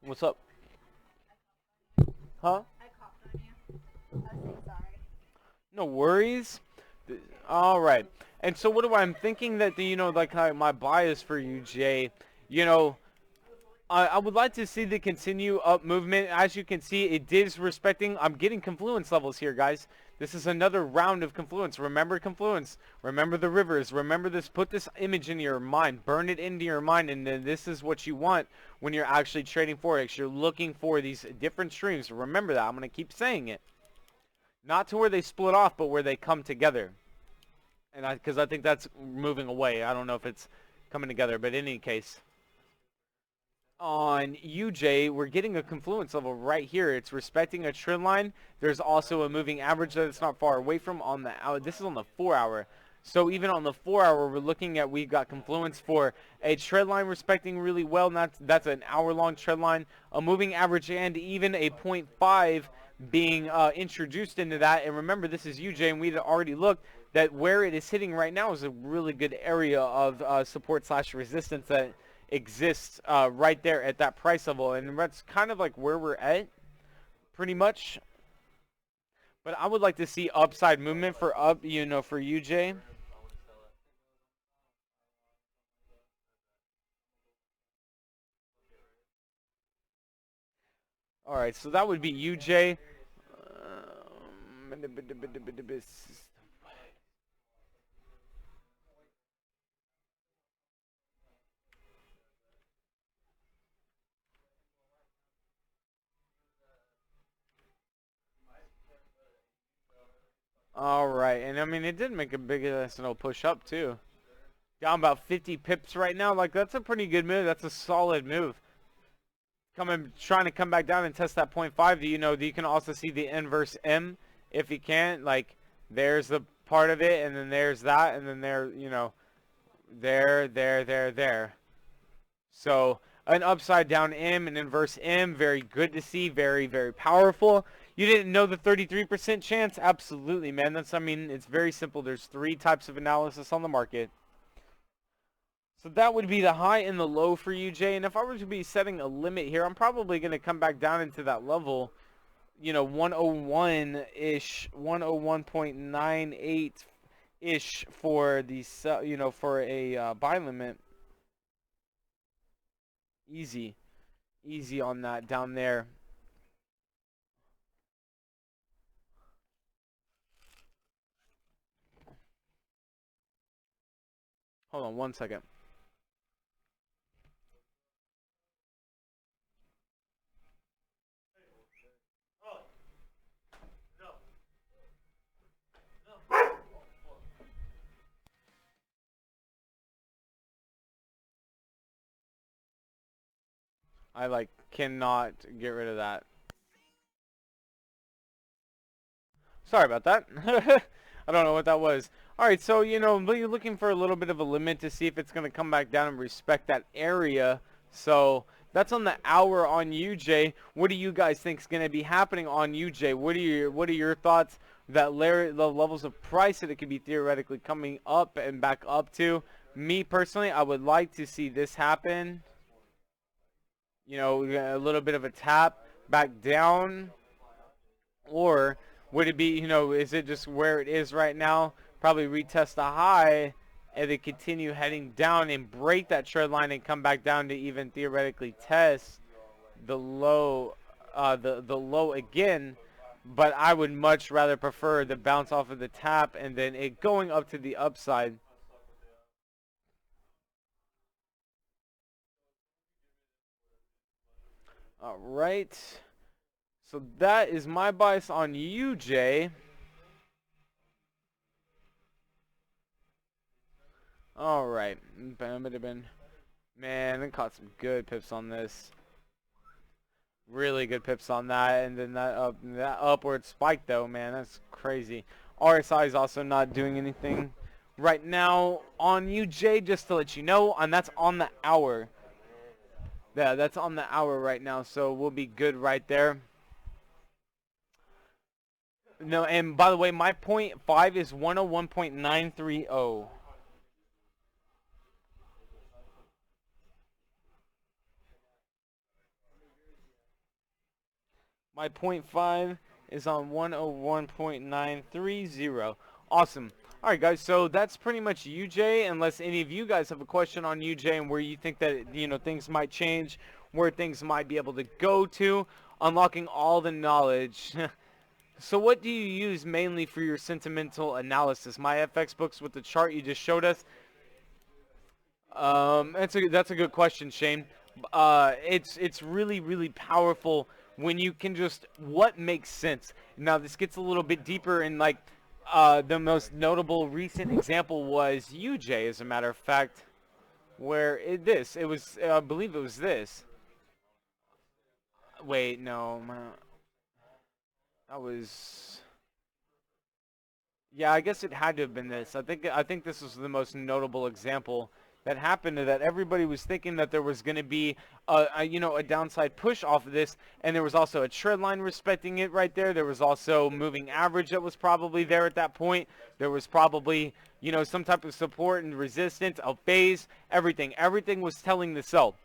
What's up? Huh? I coughed on you. I was saying sorry. No worries. All right. And so what do I'm thinking that my bias for UJ, I would like to see the continue up movement. As you can see, it is respecting. I'm getting confluence levels here, guys. This is another round of confluence. Remember confluence. Remember the rivers. Remember this. Put this image in your mind. Burn it into your mind. And then this is what you want when you're actually trading Forex. You're looking for these different streams. Remember that. I'm going to keep saying it. Not to where they split off, but where they come together. And because I think that's moving away. I don't know if it's coming together. But in any case, on UJ, we're getting a confluence level right here. It's respecting a trend line. There's also a moving average that it's not far away from on the hour. This is on the 4 hour. So even on the 4 hour, we're looking at, we've got confluence for a trend line respecting really well. And that's an hour-long trend line, a moving average, and even a 0.5 being introduced into that. And remember, this is UJ, and we'd already looked that where it is hitting right now is a really good area of support / resistance that exists right there at that price level, and that's kind of like where we're at pretty much. But I would like to see upside movement for for UJ. All right, so that would be UJ. All right, and I mean, it did make a big S&O push up too. Down about 50 pips right now. Like, that's a pretty good move. That's a solid move. Trying to come back down and test that 0.5. You can also see the inverse M if you can. Like, there's the part of it, and then there's that, and then there, there. So an upside down M, an inverse M, very good to see, very, very powerful. You didn't know the 33% chance? Absolutely, man. I mean, it's very simple. There's 3 types of analysis on the market. So that would be the high and the low for you, Jay. And if I were to be setting a limit here, I'm probably going to come back down into that level, 101-ish, 101.98-ish for the, for a buy limit. Easy on that down there. Hold on one second. I cannot get rid of that. Sorry about that. I don't know what that was. Alright, so you're looking for a little bit of a limit to see if it's going to come back down and respect that area. So that's on the hour on UJ. What do you guys think is going to be happening on UJ? What are your thoughts? The levels of price that it could be theoretically coming up and back up to. Me personally, I would like to see this happen. A little bit of a tap back down, or would it be, is it just where it is right now? Probably retest the high and then continue heading down and break that trend line and come back down to even theoretically test the low, the low again. But I would much rather prefer the bounce off of the tap and then it going up to the upside. All right. So that is my bias on you, Jay. All right. Man, I caught some good pips on this. Really good pips on that, and then that upward spike though, man, that's crazy. RSI is also not doing anything right now on you, Jay, just to let you know, and that's on the hour. Yeah, that's on the hour right now, so we'll be good right there. No, and by the way, my 0.5 is 101.930. My 0.5 is on 101.930. Awesome. All right, guys, so that's pretty much UJ, unless any of you guys have a question on UJ and where you think that, things might change, where things might be able to go to, unlocking all the knowledge. So what do you use mainly for your sentimental analysis? My FX books with the chart you just showed us? That's a good question, Shane. It's really, really powerful when you can just what makes sense. Now this gets a little bit deeper in the most notable recent example was UJ, as a matter of fact, where I believe it was this. Wait, no, that was. Yeah, I guess it had to have been this. I think this was the most notable example that happened, that everybody was thinking that there was going to be a downside push off of this, and there was also a trend line respecting it right there. There was also moving average that was probably there at that point. There was probably some type of support and resistance, a phase, everything was telling the sell.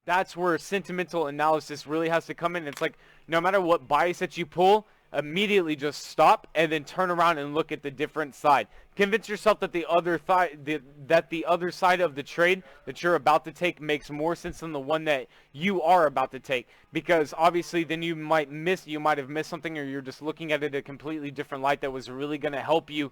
That's where sentimental analysis really has to come in. It's like no matter what bias that you pull, immediately just stop and then turn around and look at the different side. Convince yourself that the other side of the trade that you're about to take makes more sense than the one that you are about to take, because obviously then you might have missed something, or you're just looking at it a completely different light that was really going to help you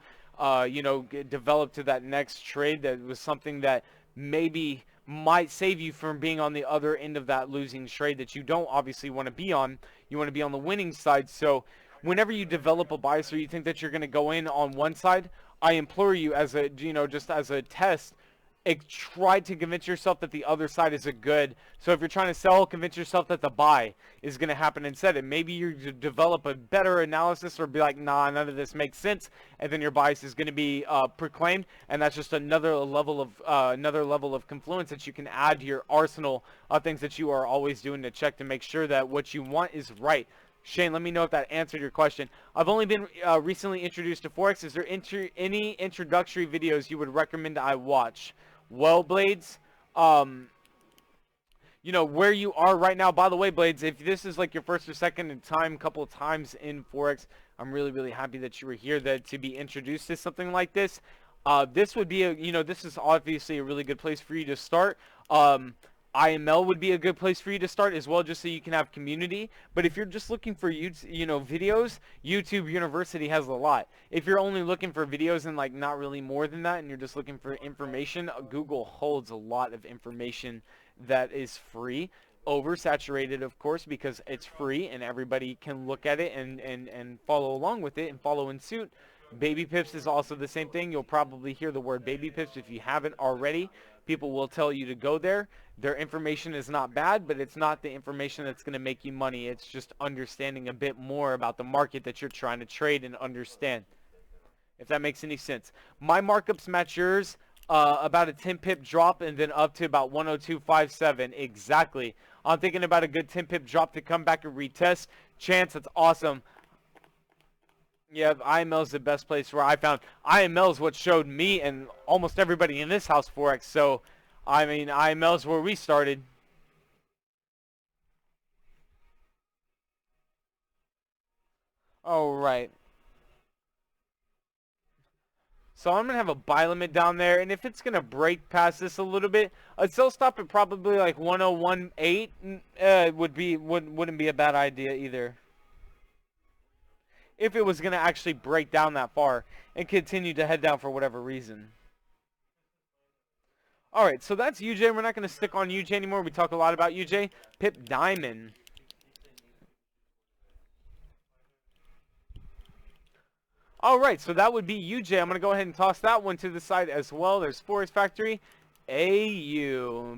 develop to that next trade, that was something that maybe might save you from being on the other end of that losing trade that you don't obviously want to be on. You want to be on the winning side. So whenever you develop a bias or you think that you're going to go in on one side, I implore you, as a, just as a test, try to convince yourself that the other side is a good. So if you're trying to sell, convince yourself that the buy is going to happen instead. And maybe you develop a better analysis, or be like, nah, none of this makes sense, and then your bias is going to be proclaimed, and that's just another level of confluence that you can add to your arsenal of things that you are always doing to check to make sure that what you want is right. Shane, let me know if that answered your question. I've only been recently introduced to Forex. Is there any introductory videos you would recommend I watch? Well, Blades, where you are right now. By the way, Blades, if this is like your first or second couple of times in Forex, I'm really, really happy that you were here to be introduced to something like this. This would be this is obviously a really good place for you to start. IML would be a good place for you to start as well, just so you can have community. But if you're just looking for videos, YouTube University has a lot. If you're only looking for videos and like not really more than that, and you're just looking for information, Google holds a lot of information that is free. Oversaturated, of course, because it's free and everybody can look at it and follow along with it and follow in suit. Baby Pips is also the same thing. You'll probably hear the word Baby Pips if you haven't already. People will tell you to go there. Their information is not bad, but it's not the information that's going to make you money. It's just understanding a bit more about the market that you're trying to trade and understand, if that makes any sense. My markups match yours, about a 10 pip drop and then up to about 102.57. Exactly. I'm thinking about a good 10 pip drop to come back and retest. Chance, that's awesome. Yeah, IML is the best place where I found. IML is what showed me and almost everybody in this house Forex. So, I mean, IML is where we started. All right. So I'm going to have a buy limit down there. And if it's going to break past this a little bit, a sell stop at probably like 101.8 wouldn't be a bad idea either, if it was going to actually break down that far and continue to head down for whatever reason. All right, so that's UJ. We're not going to stick on UJ anymore. We talk a lot about UJ. Pip Diamond. All right, so that would be UJ. I'm going to go ahead and toss that one to the side as well. There's Forest Factory. AU.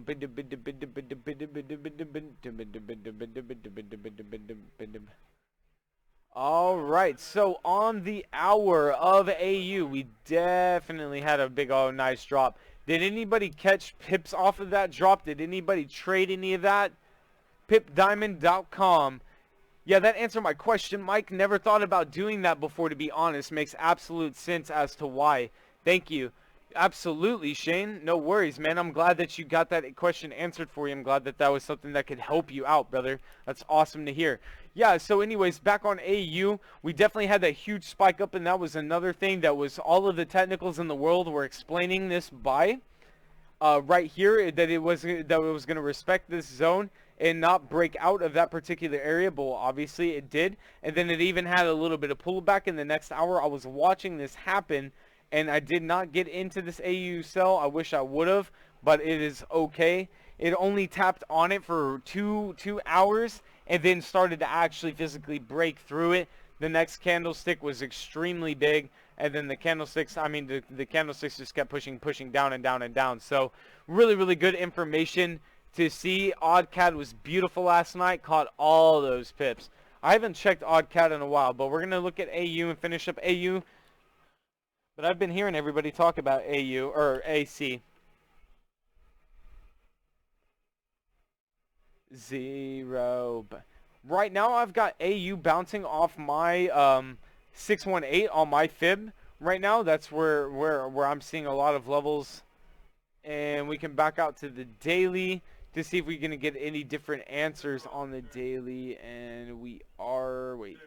All right, so on the hour of AU, we definitely had a big, nice drop. Did anybody catch pips off of that drop? Did anybody trade any of that? Pipdiamond.com. Yeah, that answered my question, Mike. Never thought about doing that before, to be honest. Makes absolute sense as to why. Thank you. Absolutely, Shane. No worries, man. I'm glad that you got that question answered for you. I'm glad that that was something that could help you out, brother. That's awesome to hear. Yeah, so anyways, back on AU, we definitely had that huge spike up, and that was another thing that was all of the technicals in the world were explaining this buy right here, that it was going to respect this zone and not break out of that particular area, but obviously it did. And then it even had a little bit of pullback in the next hour. I was watching this happen, and I did not get into this AU sell. I wish I would have, but it is okay. It only tapped on it for two hours and then started to actually physically break through it. The next candlestick was extremely big, and then the candlesticks, the candlesticks just kept pushing down and down and down. So really, really good information to see. OddCat was beautiful last night, caught all those pips. I haven't checked OddCat in a while, but we're going to look at AU and finish up AU. But I've been hearing everybody talk about AU, or AC. Zero. Right now I've got AU bouncing off my 618 on my fib. Right now that's where I'm seeing a lot of levels. And we can back out to the daily to see if we're going to get any different answers on the daily. And we are, wait.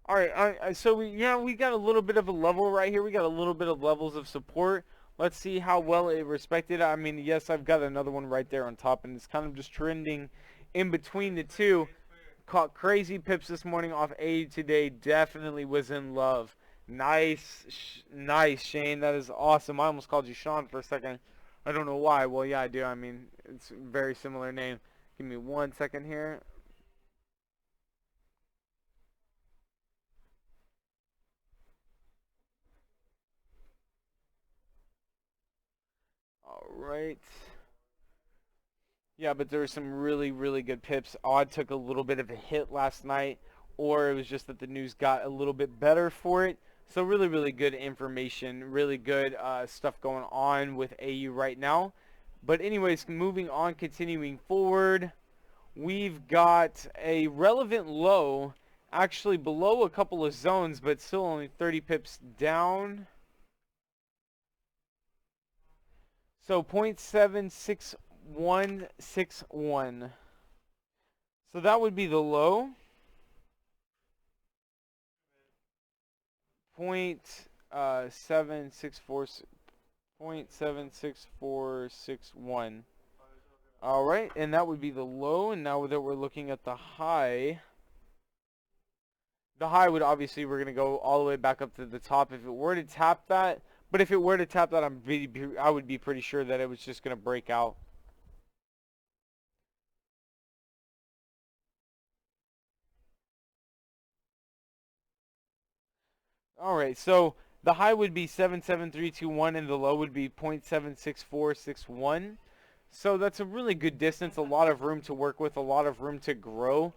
All right, so we got a little bit of a level right here. We got a little bit of levels of support. Let's see how well it respected. I mean, yes, I've got another one right there on top, and it's kind of just trending in between the two. Caught crazy pips this morning off A today. Definitely was in love. Nice, nice, Shane. That is awesome. I almost called you Sean for a second. I don't know why. Well, yeah, I do. I mean, it's a very similar name. Give me 1 second here. All right. Yeah, but there were some really, really good pips. Odd took a little bit of a hit last night, or it was just that the news got a little bit better for it. So really, really good information, really good stuff going on with AU right now. But anyways, moving on, continuing forward, we've got a relevant low, actually below a couple of zones, but still only 30 pips down. So 0.76161. So that would be the low. Point 0.76461. All right, and that would be the low. And now that we're looking at the high would obviously, we're gonna go all the way back up to the top if it were to tap that. But if it were to tap that, I would be pretty sure that it was just gonna break out. All right, so the high would be 77321 and the low would be 0.76461. So that's a really good distance, a lot of room to work with, a lot of room to grow.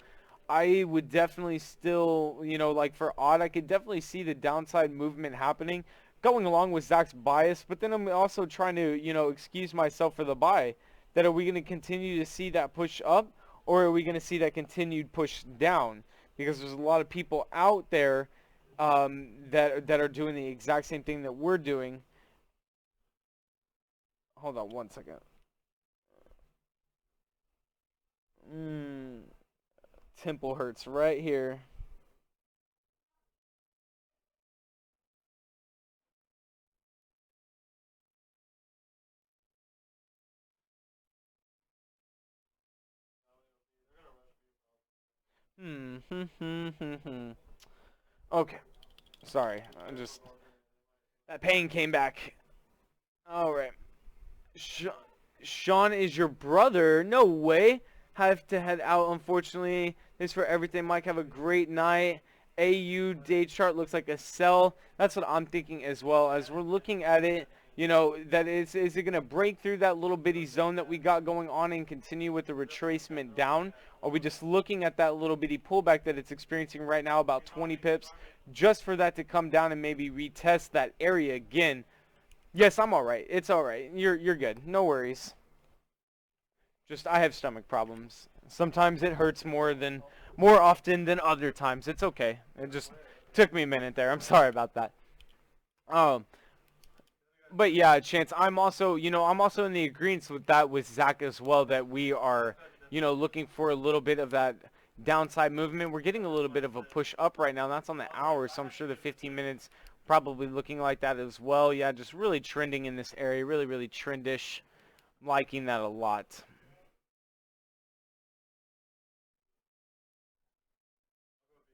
I would definitely still, like for odd, I could definitely see the downside movement happening, going along with Zach's bias, but then I'm also trying to, excuse myself for the buy. That are we going to continue to see that push up, or are we going to see that continued push down? Because there's a lot of people out there that are doing the exact same thing that we're doing. Hold on 1 second. Temple hurts right here. Okay. Sorry. That pain came back. All right. Sean is your brother? No way. Have to head out, unfortunately. Thanks for everything, Mike. Have a great night. AU day chart looks like a sell. That's what I'm thinking as well. As we're looking at it, that is it going to break through that little bitty zone that we got going on and continue with the retracement down? Are we just looking at that little bitty pullback that it's experiencing right now, about 20 pips, just for that to come down and maybe retest that area again? Yes, I'm all right. It's all right. You're good. No worries. Just I have stomach problems. Sometimes it hurts more often than other times. It's okay. It just took me a minute there. I'm sorry about that. Um, but yeah, Chance, I'm also in the agreement with that with Zach as well, that we are, looking for a little bit of that downside movement. We're getting a little bit of a push up right now. That's on the hour, so I'm sure the 15 minutes probably looking like that as well. Yeah, just really trending in this area. Really, really trendish. Liking that a lot.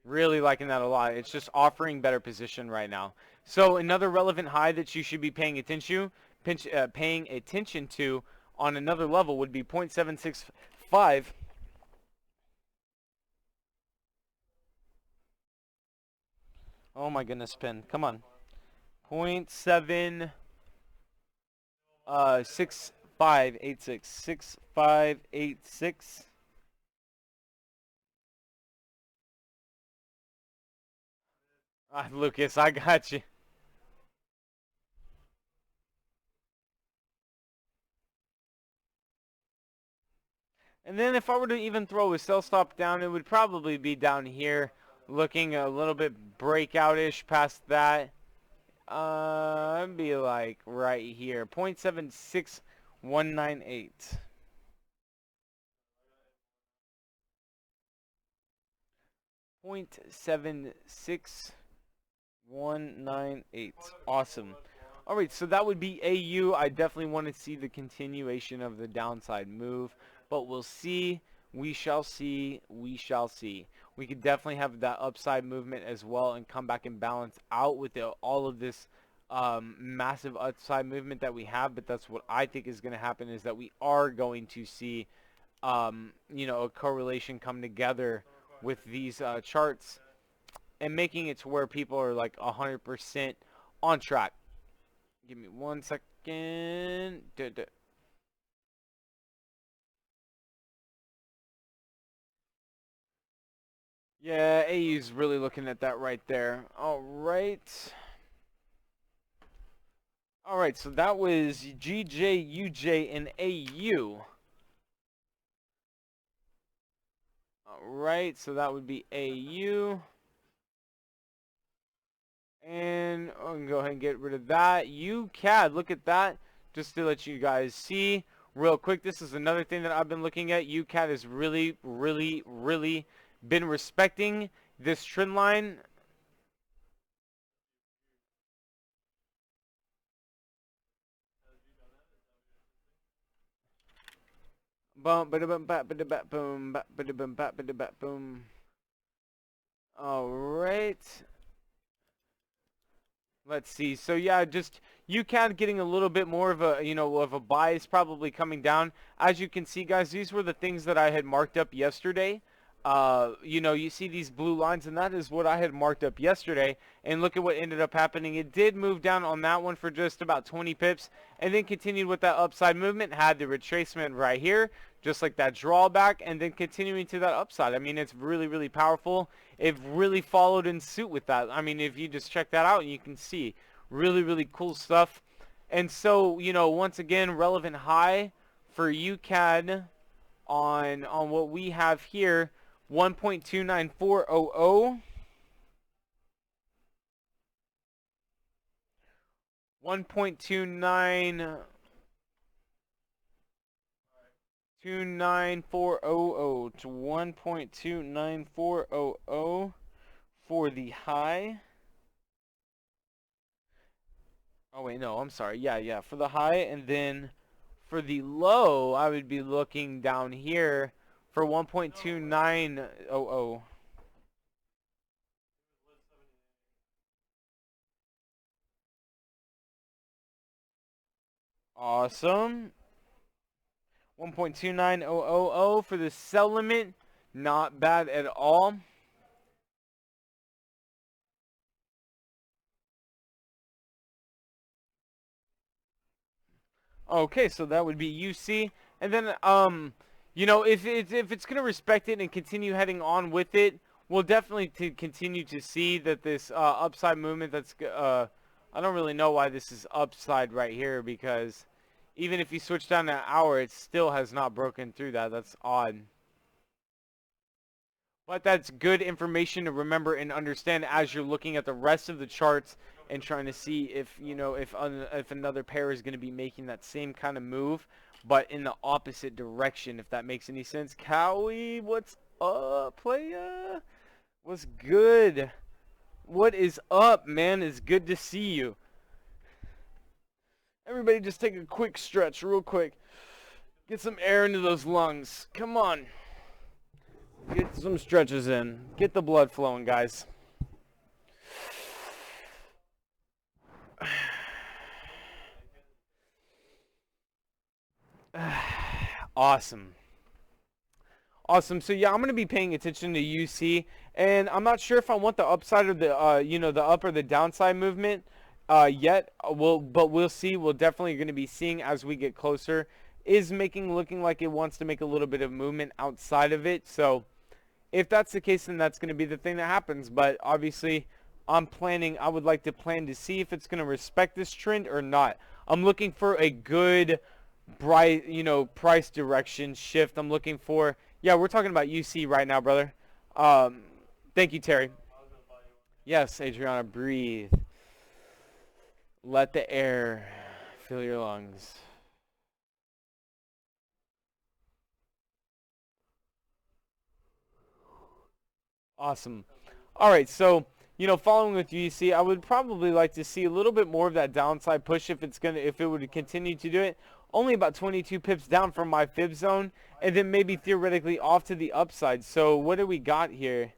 Really liking that a lot. It's just offering better position right now. So another relevant high that you should be paying attention to on another level would be 0.765. Oh my goodness, pin. Come on. 0.7 6586. 6586. Lucas, I got you. And then if I were to even throw a sell stop down, it would probably be down here, looking a little bit breakout-ish past that. It'd be like right here, 0.76198. 0.76198. Awesome. All right, so that would be AU. I definitely want to see the continuation of the downside move, but we'll see. We shall see. We shall see. we could definitely have that upside movement as well and come back and balance out with all of this massive upside movement that we have. But that's what I think is going to happen, is that we are going to see you know, a correlation come together with these charts and making it to where people are like 100% on track. Give me 1 second. Yeah, AU's really looking at that right there. All right. All right, so that was GJ, UJ, and AU. All right, so that would be AU. And I'm going to go ahead and get rid of that. UCAD, look at that. Just to let you guys see real quick, this is another thing that I've been looking at. UCAD has really, really, really been respecting this trend line. Boom, ba-da-bum, ba-da-bum, boom, ba-da-bum, ba-da-bum, boom. All right. Let's see. So yeah, just UCAD getting a little bit more of a, you know, of a bias probably coming down. As you can see, guys, these were the things that I had marked up yesterday. You know, you see these blue lines, and that is what I had marked up yesterday. And look at what ended up happening. It did move down on that one for just about 20 pips, and then continued with that upside movement. Had the retracement right here, just like that drawback, and then continuing to that upside. I mean, it's really, really powerful. It really followed in suit with that. I mean, if you just check that out, you can see really, really cool stuff. And so, you know, once again, relevant high for UCAD on what we have here, 1.29400. 1.29 29400 to 1.29400 for the high. Oh wait, no, I'm sorry. Yeah, for the high, and then for the low, I would be looking down here for 1.2900. Awesome. 1.29000 for the sell limit. Not bad at all. Okay, so that would be UC. And then, you know, if it's going to respect it and continue heading on with it, we'll definitely continue to see that this upside movement that's, I don't really know why this is upside right here, because even if you switch down to an hour, it still has not broken through that. That's odd. But that's good information to remember and understand as you're looking at the rest of the charts and trying to see if, you know, if another pair is going to be making that same kind of move, but in the opposite direction, if that makes any sense. Cowie, what's up, playa? What's good? What is up, man? It's good to see you. Everybody just take a quick stretch real quick. Get some air into those lungs. Come on. Get some stretches in. Get the blood flowing, guys. Awesome. Awesome. So yeah, I'm going to be paying attention to UC, and I'm not sure if I want the upside or the you know, the up or the downside movement yet. But we'll see. We're definitely going to be seeing as we get closer. Is looking like it wants to make a little bit of movement outside of it. So if that's the case, then that's going to be the thing that happens. But obviously, I would like to plan to see if it's going to respect this trend or not. I'm looking for a good, bright, you know, price direction shift. I'm looking for, yeah, we're talking about UC right now, brother. Thank you, Terry. Yes, Adriana, breathe. Let the air fill your lungs. Awesome. All right, so, you know, following with UC, I would probably like to see a little bit more of that downside push if it would continue to do it. Only about 22 pips down from my fib zone, and then maybe theoretically off to the upside. So what do we got here?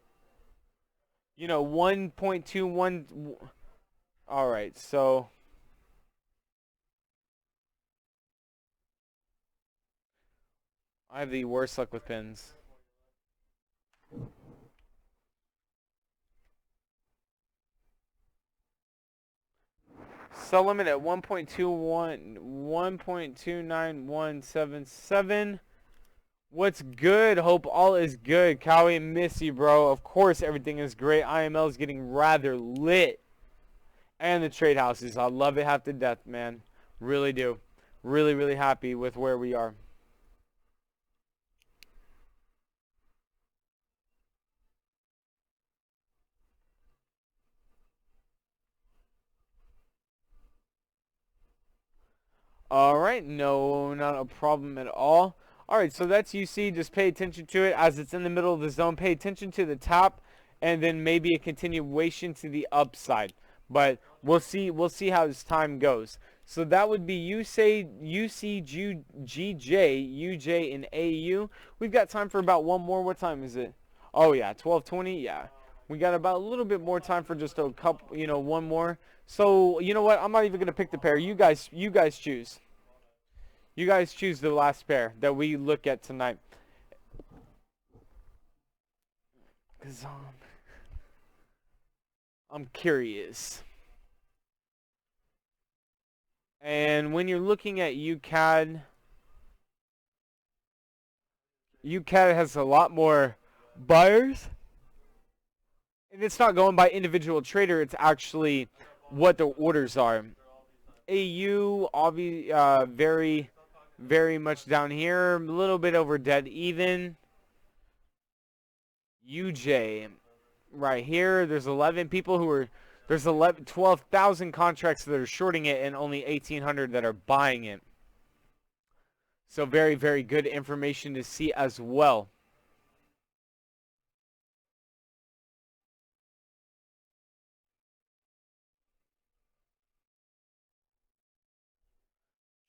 You know, 1.21. All right, so I have the worst luck with pins. Sell limit at 1.21, 1.29177. What's good? Hope all is good. Cowie, miss you, bro. Of course, everything is great. IML is getting rather lit. And the trade houses. I love it half to death, man. Really do. Really, really happy with where we are. All right, no, not a problem at all. All right, so that's UC. Just pay attention to it as it's in the middle of the zone. Pay attention to the top, and then maybe a continuation to the upside. But we'll see. We'll see how this time goes. So that would be UC, GJ, UJ, and AU. We've got time for about one more. What time is it? Oh yeah, 12:20. Yeah, we got about a little bit more time for just a couple. You know, one more. So, you know what? I'm not even going to pick the pair. You guys choose. You guys choose the last pair that we look at tonight. 'Cause I'm curious. And when you're looking at UCAD, UCAD has a lot more buyers. And it's not going by individual trader. It's actually what the orders are. AU, obviously, very much down here. A little bit over dead even. UJ, right here. There's 11 people who are... There's 12,000 contracts that are shorting it and only 1,800 that are buying it. So very, very good information to see as well.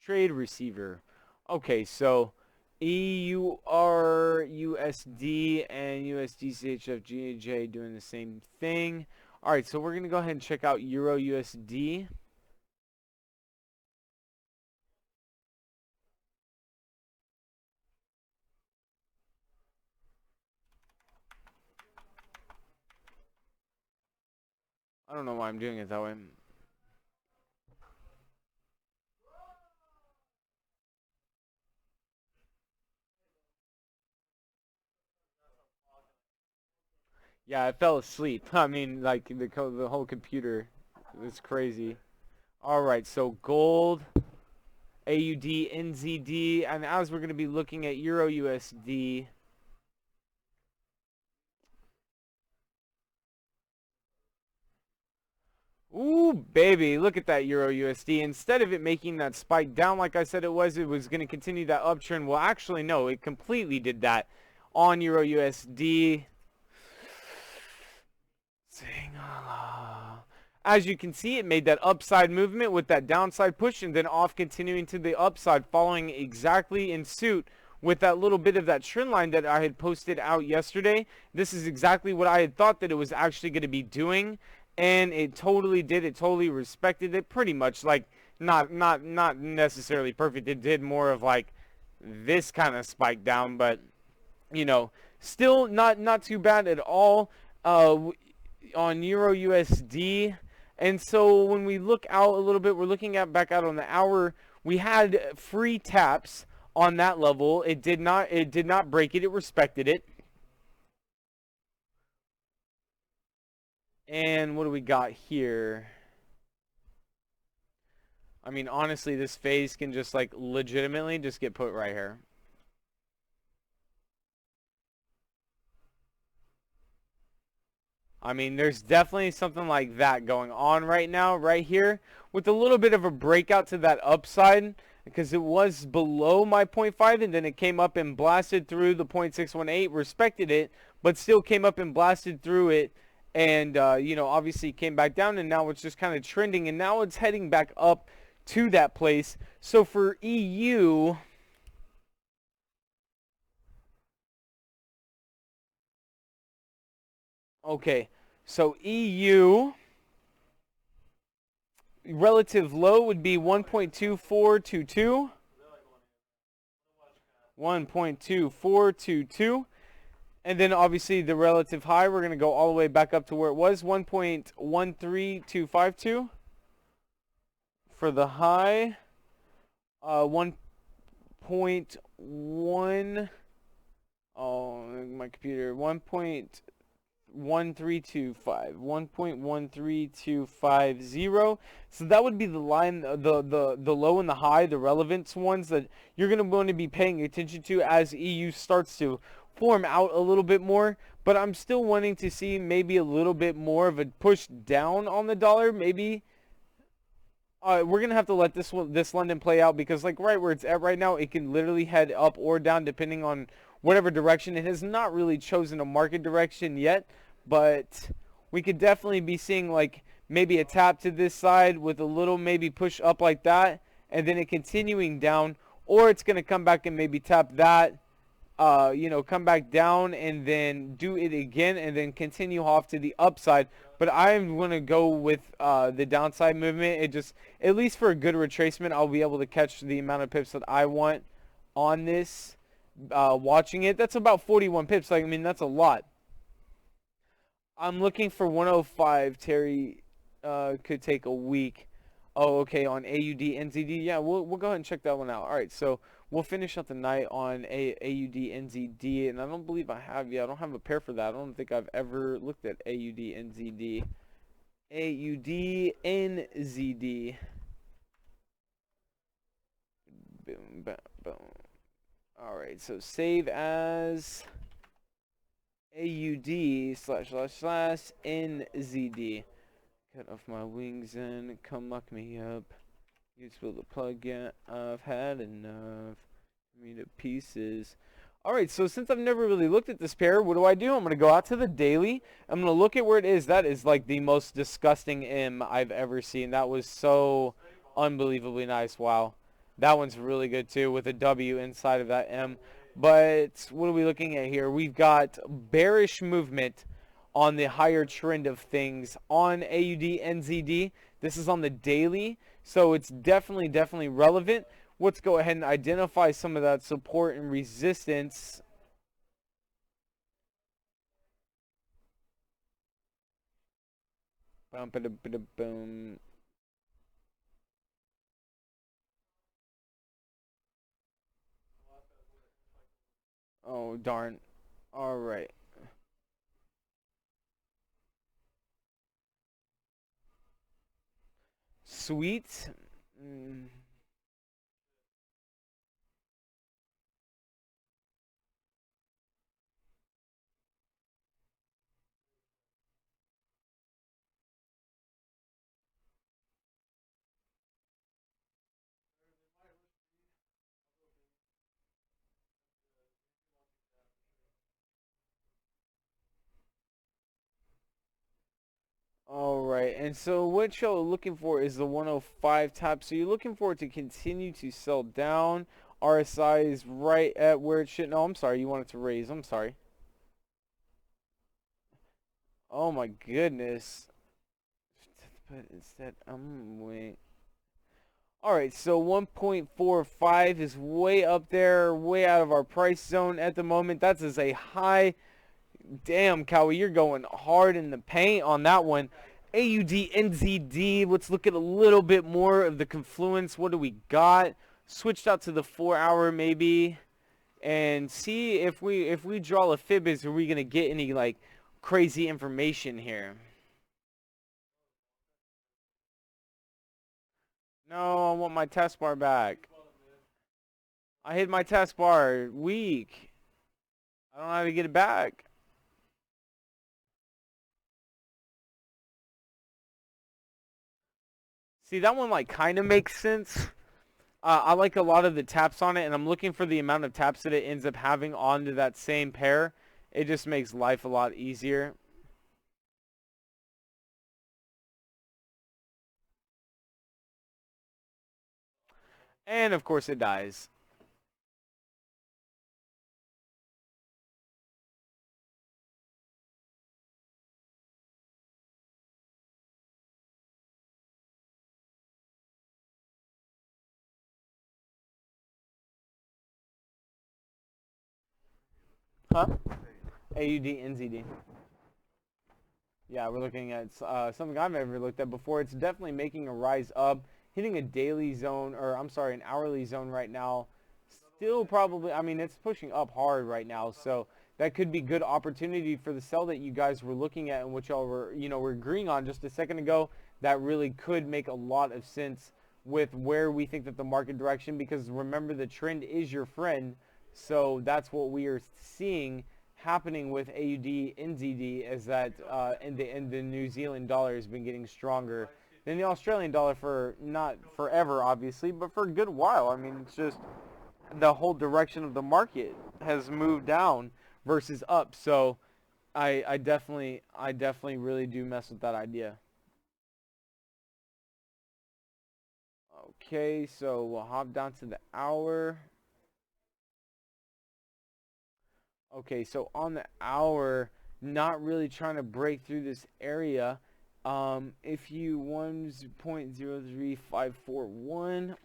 Trade receiver. Okay, so EUR, USD, and USD, CHF, GAJ doing the same thing. All right, so we're going to go ahead and check out Euro USD. I don't know why I'm doing it that way. Yeah, I fell asleep. I mean, like, the whole computer is crazy. All right, so gold, AUD, NZD, and as we're going to be looking at Euro USD. Ooh, baby, look at that Euro USD. Instead of it making that spike down like I said it was going to continue that uptrend. Well, actually, no, it completely did that on Euro USD. As you can see, it made that upside movement with that downside push and then off continuing to the upside, following exactly in suit with that little bit of that trend line that I had posted out yesterday. This is exactly what I had thought that it was actually going to be doing, and it totally did. It totally respected it, pretty much. Like, not necessarily perfect. It did more of like this kind of spike down, but you know, still not too bad at all on Euro USD. And so when we look out a little bit, we're looking at back out on the hour. We had free taps on that level. It did not break it. It respected it. And what do we got here? I mean, honestly, this phase can just like legitimately just get put right here. I mean, there's definitely something like that going on right now, right here, with a little bit of a breakout to that upside, because it was below my 0.5, and then it came up and blasted through the 0.618, respected it, but still came up and blasted through it, and, you know, obviously came back down, and now it's just kind of trending, and now it's heading back up to that place. So for EU... Okay, So EU relative low would be 1.2422. 1.2422. And then obviously the relative high, we're going to go all the way back up to where it was, 1.13252 for the high. 1.1, oh, my computer, 1.1325. So that would be the line, the low and the high, the relevance ones that you're going to want to be paying attention to as EU starts to form out a little bit more. But I'm still wanting to see maybe a little bit more of a push down on the dollar. Maybe we're gonna have to let this London play out, because like right where it's at right now, it can literally head up or down depending on whatever direction. It has not really chosen a market direction yet, but we could definitely be seeing like maybe a tap to this side with a little maybe push up like that, and then it continuing down, or it's gonna come back and maybe tap that, come back down and then do it again and then continue off to the upside. But I'm going to go with the downside movement. It just, at least for a good retracement, I'll be able to catch the amount of pips that I want on this. Watching it, that's about 41 pips. Like, I mean, that's a lot. I'm looking for 105. Terry could take a week. Oh, okay, on AUD, NZD. Yeah, we'll go ahead and check that one out. All right, so we'll finish up the night on AUD, NZD, and I don't believe I have yet. I don't have a pair for that. I don't think I've ever looked at AUD, NZD. AUD, NZD. Boom, boom, boom. All right, so save as AUD / NZD. Cut off my wings and come muck me up. You spill the plug yet? I've had enough. Me to pieces. Alright, so since I've never really looked at this pair, what do? I'm going to go out to the daily. I'm going to look at where it is. That is like the most disgusting M I've ever seen. That was so unbelievably nice. Wow. That one's really good too, with a W inside of that M. But what are we looking at here? We've got bearish movement on the higher trend of things on AUD NZD. This is on the daily, so it's definitely relevant. Let's go ahead and identify some of that support and resistance. Boom. Oh, darn. All right. Sweet. Alright, and so what y'all are looking for is the 105 tap. So you're looking for it to continue to sell down. RSI is right at where it should. No, I'm sorry. You want it to raise. I'm sorry. Oh my goodness. But instead, I'm wait. Alright, so 1.45 is way up there, way out of our price zone at the moment. That's as a high. Damn, Cowie, you're going hard in the paint on that one. AUD, NZD, let's look at a little bit more of the confluence. What do we got? Switched out to the 4-hour maybe, and see if we draw a fib, are we going to get any like crazy information here? No, I want my taskbar back. I hit my taskbar. Weak. I don't know how to get it back. See, that one like kind of makes sense. I like a lot of the taps on it, and I'm looking for the amount of taps that it ends up having onto that same pair. It just makes life a lot easier. And of course it dies. Huh? AUD, NZD. Yeah, we're looking at something I've never looked at before. It's definitely making a rise up, hitting a daily zone, or I'm sorry, an hourly zone right now. Still probably, I mean, it's pushing up hard right now, so that could be good opportunity for the sell that you guys were looking at and what y'all were, were agreeing on just a second ago. That really could make a lot of sense with where we think that the market direction, because remember, the trend is your friend. So that's what we are seeing happening with AUD NZD, is that and the New Zealand dollar has been getting stronger than the Australian dollar for not forever, obviously, but for a good while. I mean, it's just the whole direction of the market has moved down versus up. So I definitely really do mess with that idea. Okay, so we'll hop down to the hour. Okay, so on the hour, not really trying to break through this area. If you 1.03541,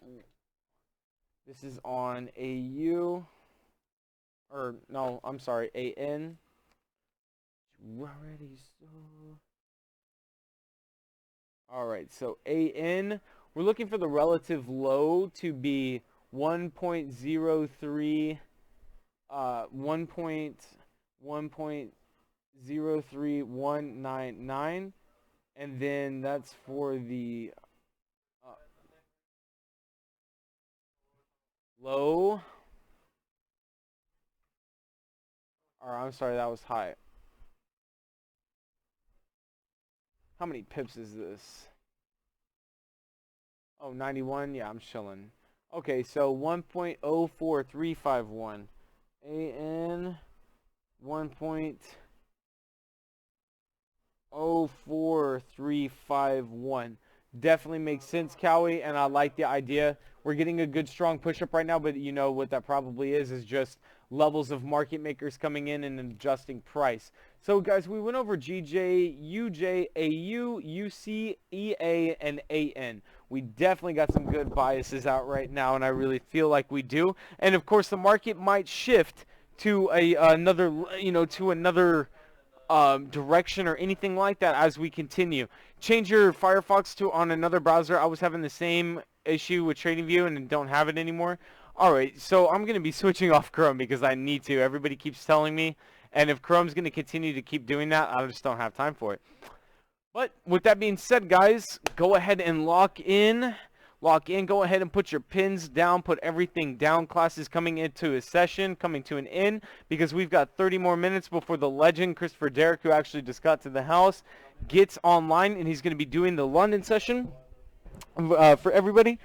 this is on AU, or no, I'm sorry, AN. Already so. All right, so AN, we're looking for the relative low to be 1.03. 1.03199, and then that's for the low, or I'm sorry, that was high. How many pips is this? Oh, 91. Yeah, I'm chilling. Okay, so 1.04351. AN 1.04351. Definitely makes sense, Cowie, and I like the idea. We're getting a good strong push up right now, but you know what that probably is just levels of market makers coming in and adjusting price. So guys, we went over GJ, UJ, AU, UC, EA, and AN. We definitely got some good biases out right now, and I really feel like we do. And of course, the market might shift to another direction or anything like that as we continue. Change your Firefox to on another browser. I was having the same issue with TradingView and don't have it anymore. Alright, so I'm going to be switching off Chrome because I need to. Everybody keeps telling me. And if Chrome's going to continue to keep doing that, I just don't have time for it. But with that being said, guys, go ahead and lock in. Go ahead and put your pins down, put everything down. Class is coming into a session, coming to an end, because we've got 30 more minutes before the legend, Christopher Derrick, who actually just got to the house, gets online, and he's going to be doing the London session for everybody.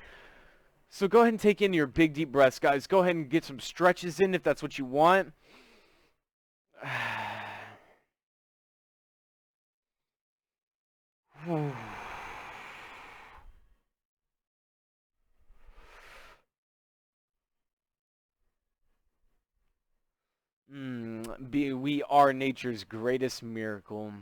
So go ahead and take in your big, deep breaths, guys. Go ahead and get some stretches in if that's what you want. We are nature's greatest miracle.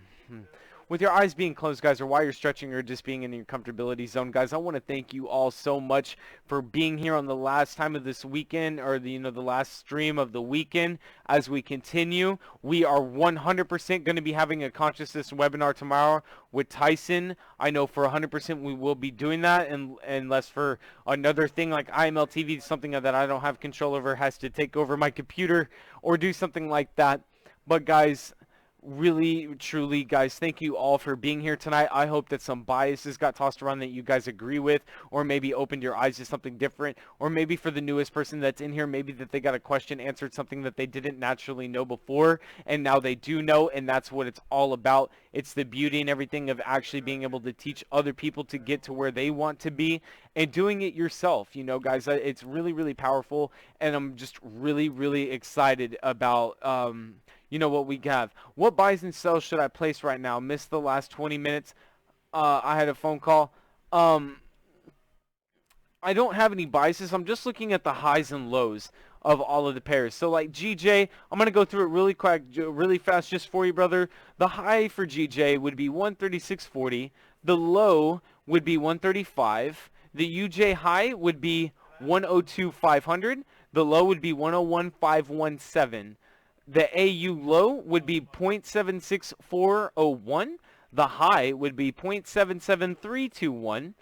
With your eyes being closed, guys, or while you're stretching or just being in your comfortability zone, guys, I want to thank you all so much for being here on the last time of this weekend, or the last stream of the weekend. As we continue, we are 100% going to be having a consciousness webinar tomorrow with Tyson. I know for 100% we will be doing that, and unless for another thing like IML TV, something that I don't have control over, has to take over my computer or do something like that. But guys, really, truly, guys, thank you all for being here tonight. I hope that some biases got tossed around that you guys agree with, or maybe opened your eyes to something different, or maybe for the newest person that's in here, maybe that they got a question answered, something that they didn't naturally know before, and now they do know, and that's what it's all about. It's the beauty and everything of actually being able to teach other people to get to where they want to be, and doing it yourself. Guys, it's really, really powerful, and I'm just really, really excited about what we have. What buys and sells should I place right now? Missed the last 20 minutes. I had a phone call. I don't have any biases. I'm just looking at the highs and lows of all of the pairs. So like GJ, I'm going to go through it really quick, really fast just for you, brother. The high for GJ would be 136.40. The low would be 135. The UJ high would be 102.500. The low would be 101.517. The AU low would be 0.76401. The high would be 0.77321.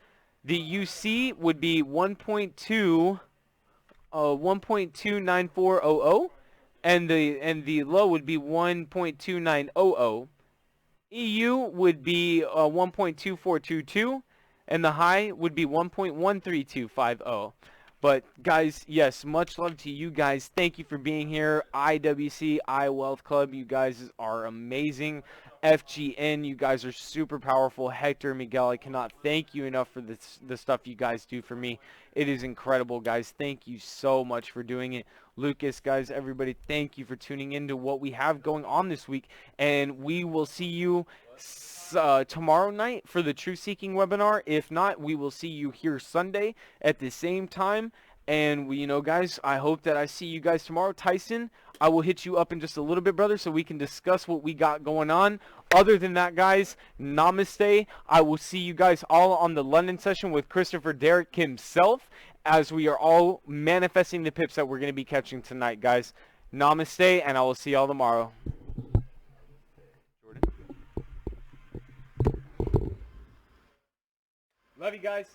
The UC would be 1.29400, and the low would be 1.2900. EU would be 1.2422, and the high would be 1.13250. But guys, yes, much love to you guys. Thank you for being here. IWC, Wealth Club, you guys are amazing. FGN, you guys are super powerful. Hector, Miguel, I cannot thank you enough for the stuff you guys do for me. It is incredible, guys. Thank you so much for doing it. Lucas, guys, everybody, thank you for tuning into what we have going on this week. And we will see you tomorrow night for the Truth Seeking webinar. If not, we will see you here Sunday at the same time. And we, guys, I hope that I see you guys tomorrow. Tyson, I will hit you up in just a little bit, brother, so we can discuss what we got going on. Other than that, guys, namaste. I will see you guys all on the London session with Christopher Derrick himself, as we are all manifesting the pips that we're going to be catching tonight, guys. Namaste, and I will see y'all tomorrow. Jordan. Love you guys.